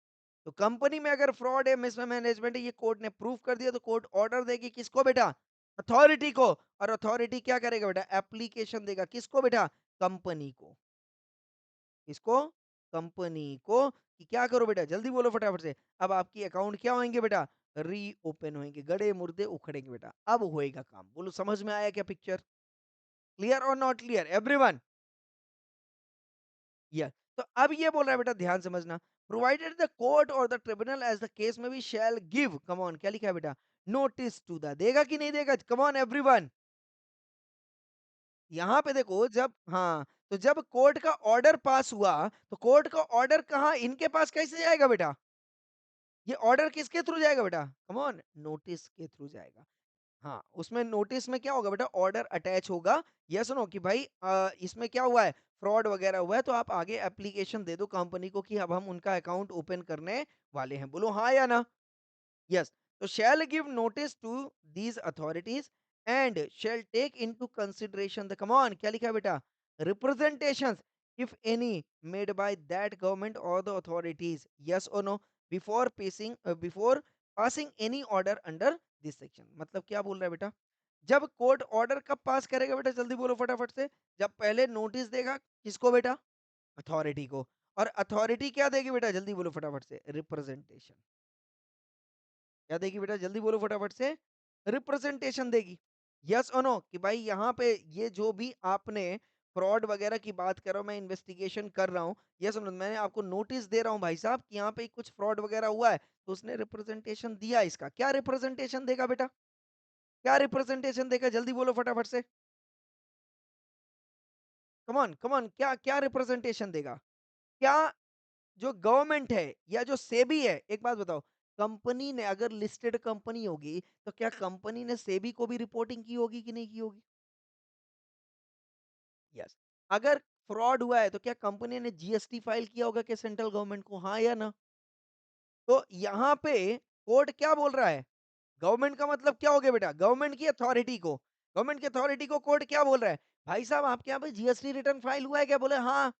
तो कंपनी में अगर फ्रॉड है, मिसमैनेजमेंट है, ये कोर्ट ने प्रूव कर दिया, तो कोर्ट ऑर्डर देगी किसको बेटा? अथॉरिटी को। और अथॉरिटी क्या करेगा बेटा? एप्लीकेशन देगा किसको बेटा? कंपनी को। किसको? कंपनी को। कि क्या करो बेटा? जल्दी बोलो फटाफट से। अब आपकी अकाउंट क्या होंगे बेटा? रीओपन होंगे। गड़े मुर्दे उखड़ेंगे बेटा। अब होएगा काम। बोलो समझ में आया क्या पिक्चर? क्लियर और नॉट क्लियर एवरीवन? यस। तो अब ये बोल रहा है बेटा, ध्यान समझना। Provided the court or the tribunal as the case may be shell give, come on, क्या लिखा है बेटा? नोटिस टू द, देगा कि नहीं देगा? कम ऑन एवरीवन। यहाँ पे देखो, जब हाँ, तो जब कोर्ट का ऑर्डर पास हुआ, तो कोर्ट का ऑर्डर कहाँ, इनके पास कैसे जाएगा बेटा? ये ऑर्डर किसके थ्रू जाएगा बेटा? कम ऑन, नोटिस के थ्रू जाएगा। हाँ, उसमें नोटिस में क्या होगा बेटा? ऑर्डर अटैच होगा। ये सुनो कि भाई इसमें क्या हुआ है? फ्रॉड वगैरह हुआ है, तो आप आगे एप्लीकेशन दे दो कंपनी को कि अब हम उनका अकाउंट ओपन करने वाले हैं। बोलो हाँ या ना? Yes. So shall give notice to these authorities and shall take into consideration the, come on, क्या लिखा है बेटा? Representations, if any, made by that government or the authorities. Yes or no? Before passing any order under this section. मतलब क्या बोल रहा है बेटा? जब कोर्ट ऑर्डर कब पास करेगा बेटा? जल्दी बोलो फटाफट से। जब पहले नोटिस देगा किसको बेटा? अथॉरिटी को। और अथॉरिटी क्या देगी बेटा? जल्दी बोलो फटाफट से। रिप्रेजेंटेशन। क्या देगी बेटा? जल्दी बोलो फटाफट से। रिप्रेजेंटेशन देगी। यस और नो? कि भाई यहाँ पे ये जो भी आपने फ्रॉड वगैरह की बात कर रहा हूँ, मैं इन्वेस्टिगेशन कर रहा हूँ, यस और नो, मैंने आपको नोटिस दे रहा हूँ भाई साहब कि यहाँ पे कुछ फ्रॉड वगैरह हुआ है, तो उसने रिप्रेजेंटेशन दिया इसका। क्या रिप्रेजेंटेशन देगा बेटा? क्या रिप्रेजेंटेशन देगा? जल्दी बोलो फटाफट से। कमॉन कमॉन, क्या क्या रिप्रेजेंटेशन देगा? क्या जो गवर्नमेंट है या जो सेबी है, एक बात बताओ, कंपनी ने अगर लिस्टेड कंपनी होगी, तो क्या कंपनी ने सेबी को भी रिपोर्टिंग की होगी कि नहीं की होगी? यस। अगर फ्रॉड हुआ है, तो क्या कंपनी ने जीएसटी फाइल किया होगा कि सेंट्रल गवर्नमेंट को? हाँ या ना? तो यहाँ पे कोर्ट क्या बोल रहा है? गवर्नमेंट का मतलब क्या हो गया बेटा? गवर्नमेंट की अथॉरिटी को। गवर्नमेंट की अथॉरिटी को कोर्ट क्या बोल रहा है? भाई साहब, आपके यहाँ पे जीएसटी रिटर्न फाइल हुआ है क्या? बोले हाँ।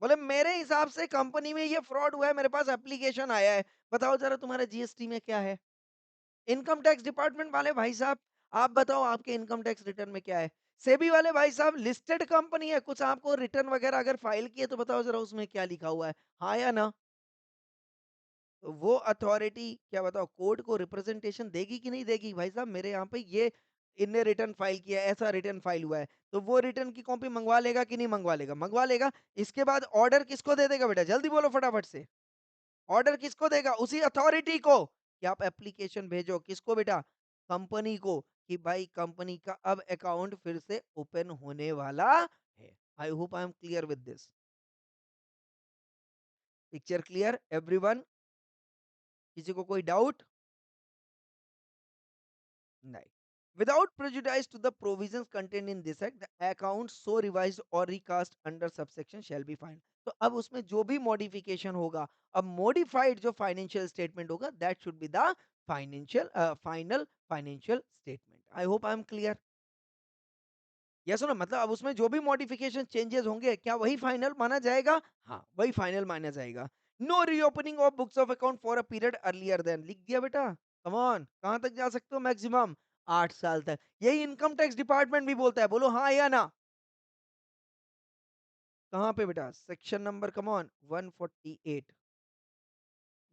बोले मेरे हिसाब से कंपनी में ये फ्रॉड हुआ है, मेरे पास एप्लीकेशन आया है। बताओ जरा तुम्हारे जीएसटी में क्या है? इनकम टैक्स डिपार्टमेंट वाले भाई साहब, आप बताओ आपके इनकम टैक्स रिटर्न में क्या है? सेबी वाले भाई साहब, लिस्टेड कंपनी है, कुछ आपको रिटर्न वगैरह अगर फाइल किए, तो बताओ जरा उसमें क्या लिखा हुआ है? हाँ या ना? तो वो अथॉरिटी क्या बताओ कोर्ट को रिप्रेजेंटेशन देगी कि नहीं देगी? भाई साहब, मेरे यहाँ पे ये इनने रिटर्न फाइल किया है, ऐसा रिटर्न फाइल हुआ है, तो वो रिटर्न की कॉपी मंगवा लेगा कि नहीं मंगवा लेगा? मंगवा लेगा। इसके बाद ऑर्डर किसको दे देगा बेटा? जल्दी बोलो फटाफट से। ऑर्डर किसको देगा? उसी अथॉरिटी को कि आप एप्लीकेशन भेजो। किसको बेटा? कंपनी को। कि भाई कंपनी का अब अकाउंट फिर से ओपन होने वाला है। आई hope I am clear with this. Picture clear everyone? किसी को कोई डाउट? नहीं। Without prejudice to the provisions contained in this act, the account so revised or recast under subsection shall be fine. तो अब उसमें जो भी मॉडिफिकेशन होगा, अब मॉडिफाइड जो फाइनेंशियल स्टेटमेंट होगा, that should be the financial final financial statement. I hope I am clear? Yes सुनो, मतलब अब उसमें जो भी मॉडिफिकेशन चेंजेस होंगे, क्या वही फाइनल माना जाएगा? हाँ, वही फाइनल माना जाएगा। No reopening of books of account for a period earlier than, लिख दिया बेटा। कम ऑन, कहां तक जा सकते हो? मैक्सिमम 8 साल तक। यही इनकम टैक्स डिपार्टमेंट भी बोलता है। बोलो हाँ या ना? कहाँ पे बेटा? Section number, come on, 148।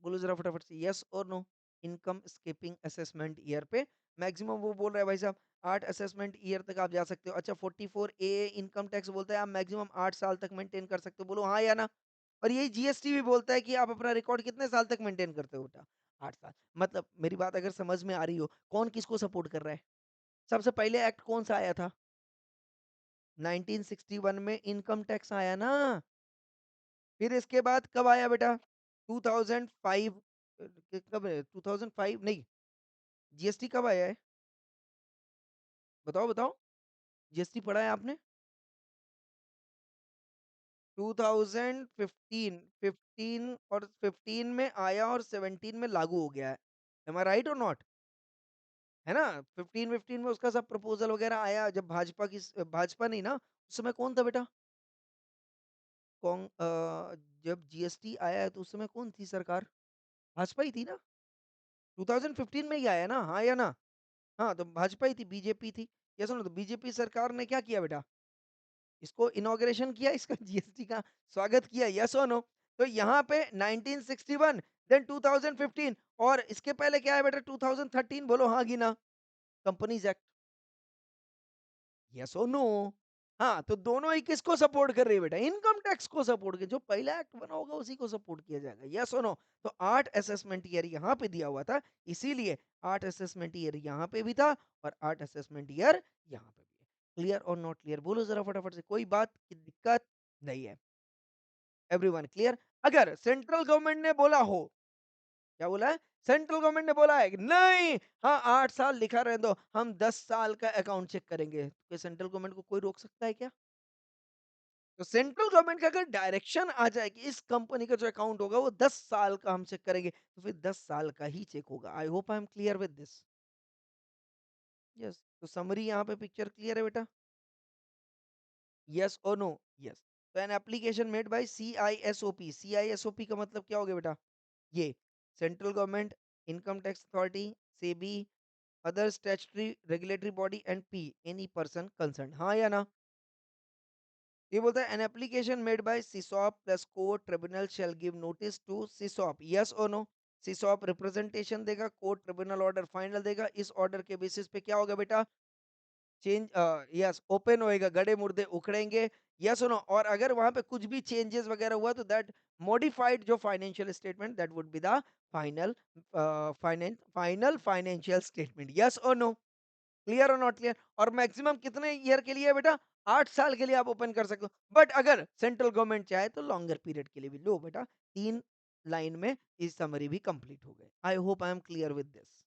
बोलो जरा फटाफट से, यस और no? Income skipping assessment year पे मैक्सिमम वो बोल रहा है भाई साहब 8 असेसमेंट ईयर तक आप जा सकते हो। अच्छा, 44A इनकम टैक्स बोलता है आप मैक्सिमम 8 साल तक मेंटेन कर सकते हो। बोलो हाँ या ना? और यही जीएसटी भी बोलता है कि आप अपना रिकॉर्ड कितने साल तक मेंटेन करते हो बेटा? 8 साल। मतलब मेरी बात अगर समझ में आ रही हो, कौन किसको सपोर्ट कर रहा है? सबसे पहले एक्ट कौन सा आया था? 1961 में इनकम टैक्स आया ना। फिर इसके बाद कब आया बेटा? 2005। कब है 2005 नहीं, जीएसटी कब आया है? बताओ बताओ, जीएसटी पढ़ा है आपने? 2015, 15 और 15 में आया और 17 में लागू हो गया है। एम आई राइट और नॉट? है ना? 15 में उसका सब प्रपोजल वगैरह आया, जब भाजपा की भाजपा नहीं ना, उस समय कौन था बेटा? जब जीएसटी आया है तो उस समय कौन थी सरकार? भाजपा ही थी ना? 2015 में ही आया ना, हाँ या ना? हाँ, तो भाजपा ही थी, बीजेपी थी। ये सुनो, तो बीजेपी सरकार ने क्या किया बेटा? इसको इनॉग्रेशन किया, इसका जीएसटी का स्वागत किया, यस और नो? तो यहाँ पे 1961, देन 2015, और इसके पहले क्या है बेटा? 2013, बोलो हाँ की ना? कंपनीज एक्ट, यस और नो? हाँ, तो दोनों ही किसको सपोर्ट कर रही है बेटा? इनकम टैक्स को सपोर्ट कर, जो पहला एक्ट बना होगा उसी को सपोर्ट किया जाएगा, यस और नो? तो 8 असेसमेंट ईयर यहाँ पे दिया हुआ था, इसीलिए 8 असेसमेंट ईयर यहाँ पे भी था और 8 असेसमेंट ईयर यहाँ पे भी है। क्लियर और नॉट क्लियर? बोलो जरा फटाफट से, कोई बात की दिक्कत नहीं है? Everyone clear? अगर सेंट्रल गवर्नमेंट ने बोला हो, क्या बोला है? सेंट्रल गवर्नमेंट ने बोला है कि नहीं, हाँ 8 साल लिखा रहने दो, हम 10 साल का अकाउंट चेक करेंगे, तो सेंट्रल गवर्नमेंट को कोई रोक सकता है क्या? तो सेंट्रल गवर्नमेंट का अगर डायरेक्शन आ जाए कि इस कंपनी का जो अकाउंट होगा वो 10 साल का हम चेक करेंगे, तो फिर 10 साल का ही चेक होगा। I hope I am clear with this. Yes, तो समरी यहाँ पे पिक्चर क्लियर है बेटा? यस और नो? यस। तो an application made by CISOP, CISOP का मतलब क्या हो गया बेटा? ये central government, income tax authority, SEBI, other statutory regulatory body and P any person concern, हाँ या ना? ये बोलता है an application made by CISOP plus court tribunal shall give notice to सिसॉप, yes और नो? सिसॉप रिप्रेजेंटेशन देगा, कोर्ट ट्रिब्यूनल ऑर्डर फाइनल देगा, इस ऑर्डर के बेसिस पे क्या होगा बेटा? चेंज, यस, ओपन होएगा, गड़े मुर्दे उखड़ेंगे, यस और नो? और अगर वहां पे कुछ भी चेंजेस वगैरह हुआ तो दैट मॉडिफाइड जो financial statement, that would be the final final financial statement, yes और नो? क्लियर और नॉट क्लियर? और मैक्सिमम कितने ईयर के लिए है बेटा? 8 साल के लिए आप ओपन कर सकते हो, बट अगर सेंट्रल गवर्नमेंट चाहे तो लॉन्गर पीरियड के लिए भी। लो बेटा, 3 लाइन में इस समरी भी कंप्लीट हो गए। आई hope I am clear with this.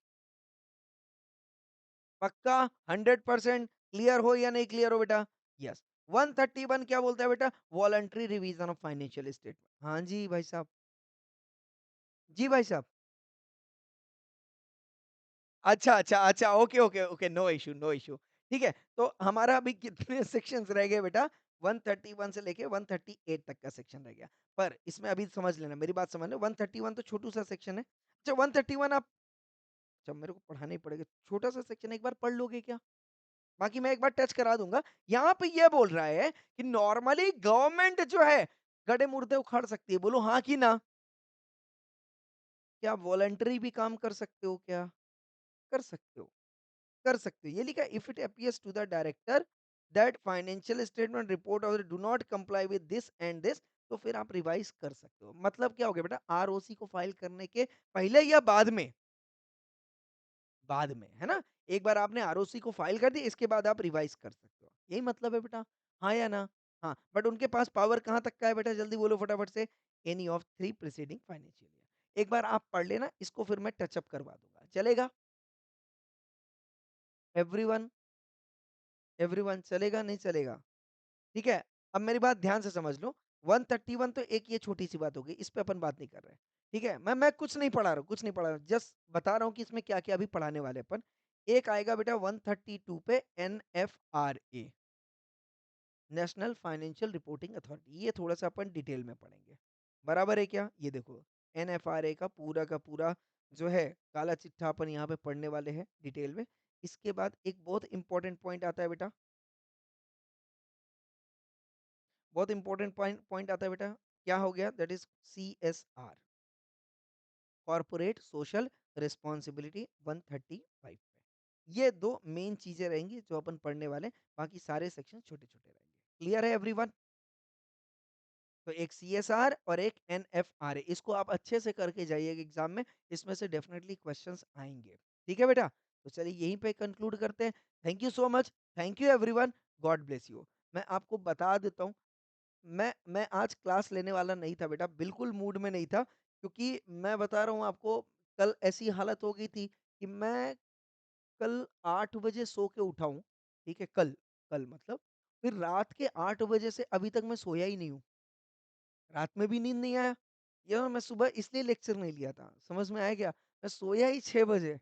पक्का 100% क्लियर हो या नहीं क्लियर हो बेटा? यस। 131 क्या बोलता है बेटा? Voluntary revision of financial statement. हाँ जी भाई साहब, जी भाई साहब। अच्छा, अच्छा, अच्छा, okay, okay, okay, no issue, no issue. ठीक है, तो हमारा अभी कितने सेक्शंस रह गए बेटा? 131 से लेके 138 तक का सेक्शन रह गया। पर इसमें अभी समझ लेना, मेरी बात समझ लो, 131 तो छोटू-सा सेक्शन है। अच्छा 131 आप, अच्छा मेरे को पढ़ाना ही पड़ेगा। छोटा-सा सेक्शन एक बार पढ़ लोगे क्या? बाकी मैं एक बार टच करा दूँगा। यहाँ पे ये बोल रहा है कि नॉर्मली गवर्नमेंट जो है, गड़े-मुर्दे उखाड़ सकती है। बोलो हाँ कि ना? क्या आप वॉलंटरी भी काम कर सकते हो क्या? कर सकते हो। कर सकते हो। ये लिखा है if it appears to the director that financial statement report or do not comply with this and this, तो फिर आप रिवाइज कर सकते हो। मतलब क्या हो गया बेटा? आरओसी को फाइल करने के पहले या बाद में? बाद में, है ना? एक बार आपने आरओसी को फाइल कर दी, इसके बाद आप रिवाइज कर सकते हो। यही मतलब है बेटा, हाँ या ना? हाँ, बट उनके पास पावर कहाँ तक का है बेटा? जल्दी बोलो फटाफट से। Any of 3 preceding financial year. एक बार आप पढ़ लेना, इसको फिर मैं टच अप करवा दूंगा। चलेगा? एवरीवन, एवरीवन चलेगा नहीं चलेगा? ठीक है? अब मेरी बात ध्यान से समझ लो। 131 तो एक ये छोटी-सी बात हो गई, इस पे अपन बात नहीं कर रहे हैं। ठीक है? मैं कुछ नहीं पढ़ा रहा हूँ, कुछ नहीं पढ़ा रहा हूँ। जस्ट बता रहा हूँ कि इसमें क्या-क्या अभी पढ़ाने वाले हैं अपन। एक आएगा बेटा 132 पे NFRA, national financial reporting authority. ये थोड़ा-सा अपन डिटेल में पढ़ेंगे। बराबर है क्या? ये देखो, एनएफआरए का पूरा जो है काला चिट्ठा अपन यहाँ पे पढ़ने वाले हैं डिटेल में। इसके बाद एक बहुत इंपॉर्टेंट पॉइंट आता है बेटा, बहुत इंपॉर्टेंट पॉइंट पॉइंट आता है बेटा। क्या हो गया? That is CSR, corporate social responsibility, 135 पे। ये दो मेन चीजें रहेंगी जो अपन पढ़ने वाले हैं, बाकी सारे सेक्शन छोटे छोटे रहेंगे। क्लियर है एवरीवन? तो एक सीएसआर और एक एनएफआरए, इसको आप अच्छे से करके जाइएगा एग्जाम में, इसमें से डेफिनेटली क्वेश्चंस आएंगे। ठीक है बेटा? तो चलिए यहीं पे कंक्लूड करते हैं। Thank you so much, thank you everyone, God bless you. मैं आपको बता देता हूँ, मैं आज क्लास लेने वाला नहीं था बेटा, बिल्कुल मूड में नहीं था, क्योंकि मैं बता रहा हूँ आपको, कल ऐसी हालत हो गई थी कि मैं कल 8 बजे सो के उठा हूँ, ठीक है? कल, कल मतलब फिर रात के 8 बजे से अभी तक मैं सोया ही नहीं हूँ। रात में भी नींद नहीं आया। यार मैं सुबह इसलिए लेक्चर नहीं लिया था, समझ में आया क्या? मैं सोया ही 6 बजे,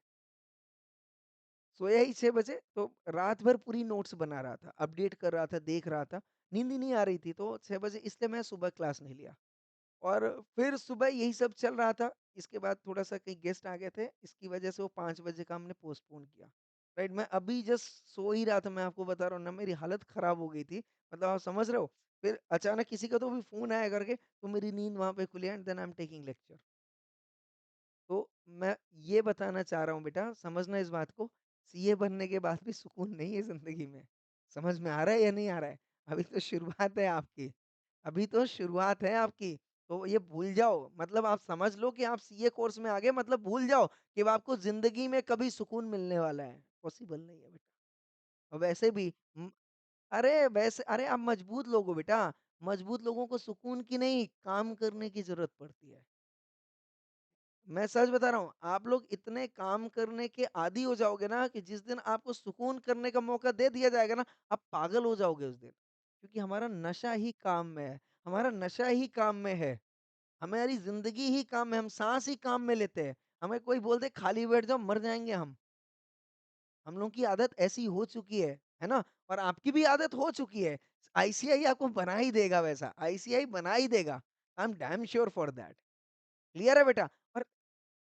सोया ही 6 बजे, तो रात भर पूरी नोट्स बना रहा था, अपडेट कर रहा था, देख रहा था। नींद ही नहीं आ रही थी, तो 6 बजे इसलिए मैं सुबह क्लास नहीं लिया। और फिर सुबह यही सब चल रहा था। इसके बाद थोड़ा-सा कहीं गेस्ट आ गए थे, इसकी वजह से वो 5 बजे का हमने पोस्टपोन किया। राइट, मैं अभी जस्ट सो ही रहा था, मैं आपको बता रहा हूँ ना, मेरी हालत खराब हो गई थी। मतलब आप समझ रहे हो? फिर अचानक किसी का तो भी फ़ोन आया करके, तो मेरी नींद वहाँ पे खुली and then I am taking lecture. तो मैं ये बताना चाह रहा हूँ बेटा, समझना इस बात को, सीए बनने के बाद भी सुकून नहीं है ज़िंदगी में। समझ में आ रहा है या नहीं आ रहा है? अभी तो शुरुआत है आपकी, अभी तो शुरुआत है आपकी। तो ये भूल जाओ, मतलब आप समझ लो कि आप सीए कोर्स में आ गए, मतलब भूल जाओ कि अब आपको ज़िंदगी में कभी सुकून मिलने वाला है। पॉसिबल नहीं है बेटा। और वैसे भी अरे आप मजबूत लोग हो बेटा, मजबूत लोगों को सुकून की नहीं, काम करने की ज़रूरत पड़ती है। मैं सच बता रहा हूँ, आप लोग इतने काम करने के आदी हो जाओगे ना कि जिस दिन आपको सुकून करने का मौका दे दिया जाएगा ना, आप पागल हो जाओगे उस दिन। क्योंकि हमारा नशा ही काम में है, हमारा नशा ही काम में है, हमारी ज़िंदगी ही काम में, हम साँस ही काम में लेते हैं। हमें कोई बोल दे खाली बैठ जाओ, मर जाएँगे हम। हम लोगों की आदत ऐसी हो चुकी है ना? और आपकी भी आदत हो चुकी है। आईसीआई आपको बना ही देगा वैसा, आईसीआई बना ही देगा। I am damn sure for that. Clear है बेटा? और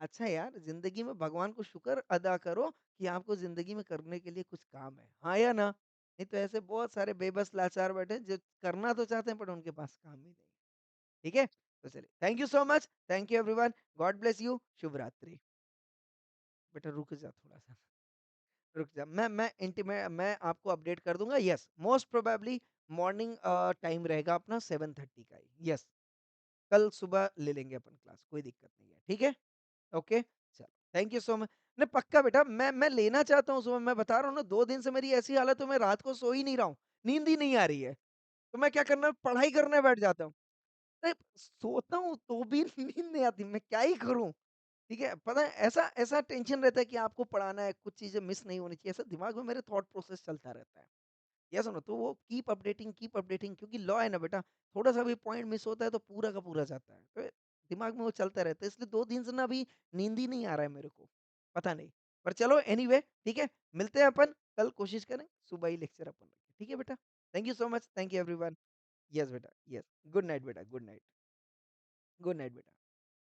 अच्छा यार, ज़िंदगी में भगवान को शुक्र अदा करो कि आपको ज़िंदगी में करने के लिए कुछ काम है। हाँ या ना? नहीं तो ऐसे बहुत सारे बेबस लाचार बैठे हैं जो करना तो चाहते हैं पर उनके पास काम ही नहीं है। ठीक है? तो चलिए, thank you so much, thank you everyone, God bless you, शुभ रात्रि। बेटा रुक जा थोड़ा-सा, रुक जा। मैं आपको अपडेट कर दूँगा। Yes, most probably morning time रहेगा अपना 7:30 का ही। यस, कल सुबह ले लेंगे अपन क्लास, कोई दिक्कत नहीं है। ठीक है? ओके, चलो, थैंक यू सो मच। नहीं पक्का बेटा, मैं लेना चाहता हूँ सुबह, मैं बता रहा हूँ ना 2 दिन से मेरी ऐसी हालत है, मैं रात को सो ही नहीं रहा हूँ, नींद ही नहीं आ रही है। तो मैं क्या करना, पढ़ाई करने बैठ जाता हूँ। नहीं, सोता हूँ तो भी नींद नहीं आती, मैं क्या ही करूँ? ठीक है? पता है ऐसा ऐसा टेंशन रहता है कि आपको पढ़ाना है, कुछ चीज़ें मिस नहीं होनी चाहिए, ऐसा दिमाग में मेरे थॉट प्रोसेस चलता रहता है। यस और नो, तो वो कीप अपडेटिंग, क्योंकि लॉ है ना बेटा, थोड़ा-सा भी पॉइंट मिस होता है तो पूरा का पूरा जाता है। तो दिमाग में वो चलता रहता है, इसलिए 2 दिन से ना अभी नींद ही नहीं आ रहा है मेरे को, पता नहीं। पर चलो एनीवे ठीक है, मिलते हैं अपन, कल कोशिश करें सुबह ही लेक्चर अपन रखें। ठीक है बेटा? Thank you so much, thank you everyone. Yes बेटा, यस। गुड नाइट बेटा, गुड नाइट। गुड नाइट बेटा।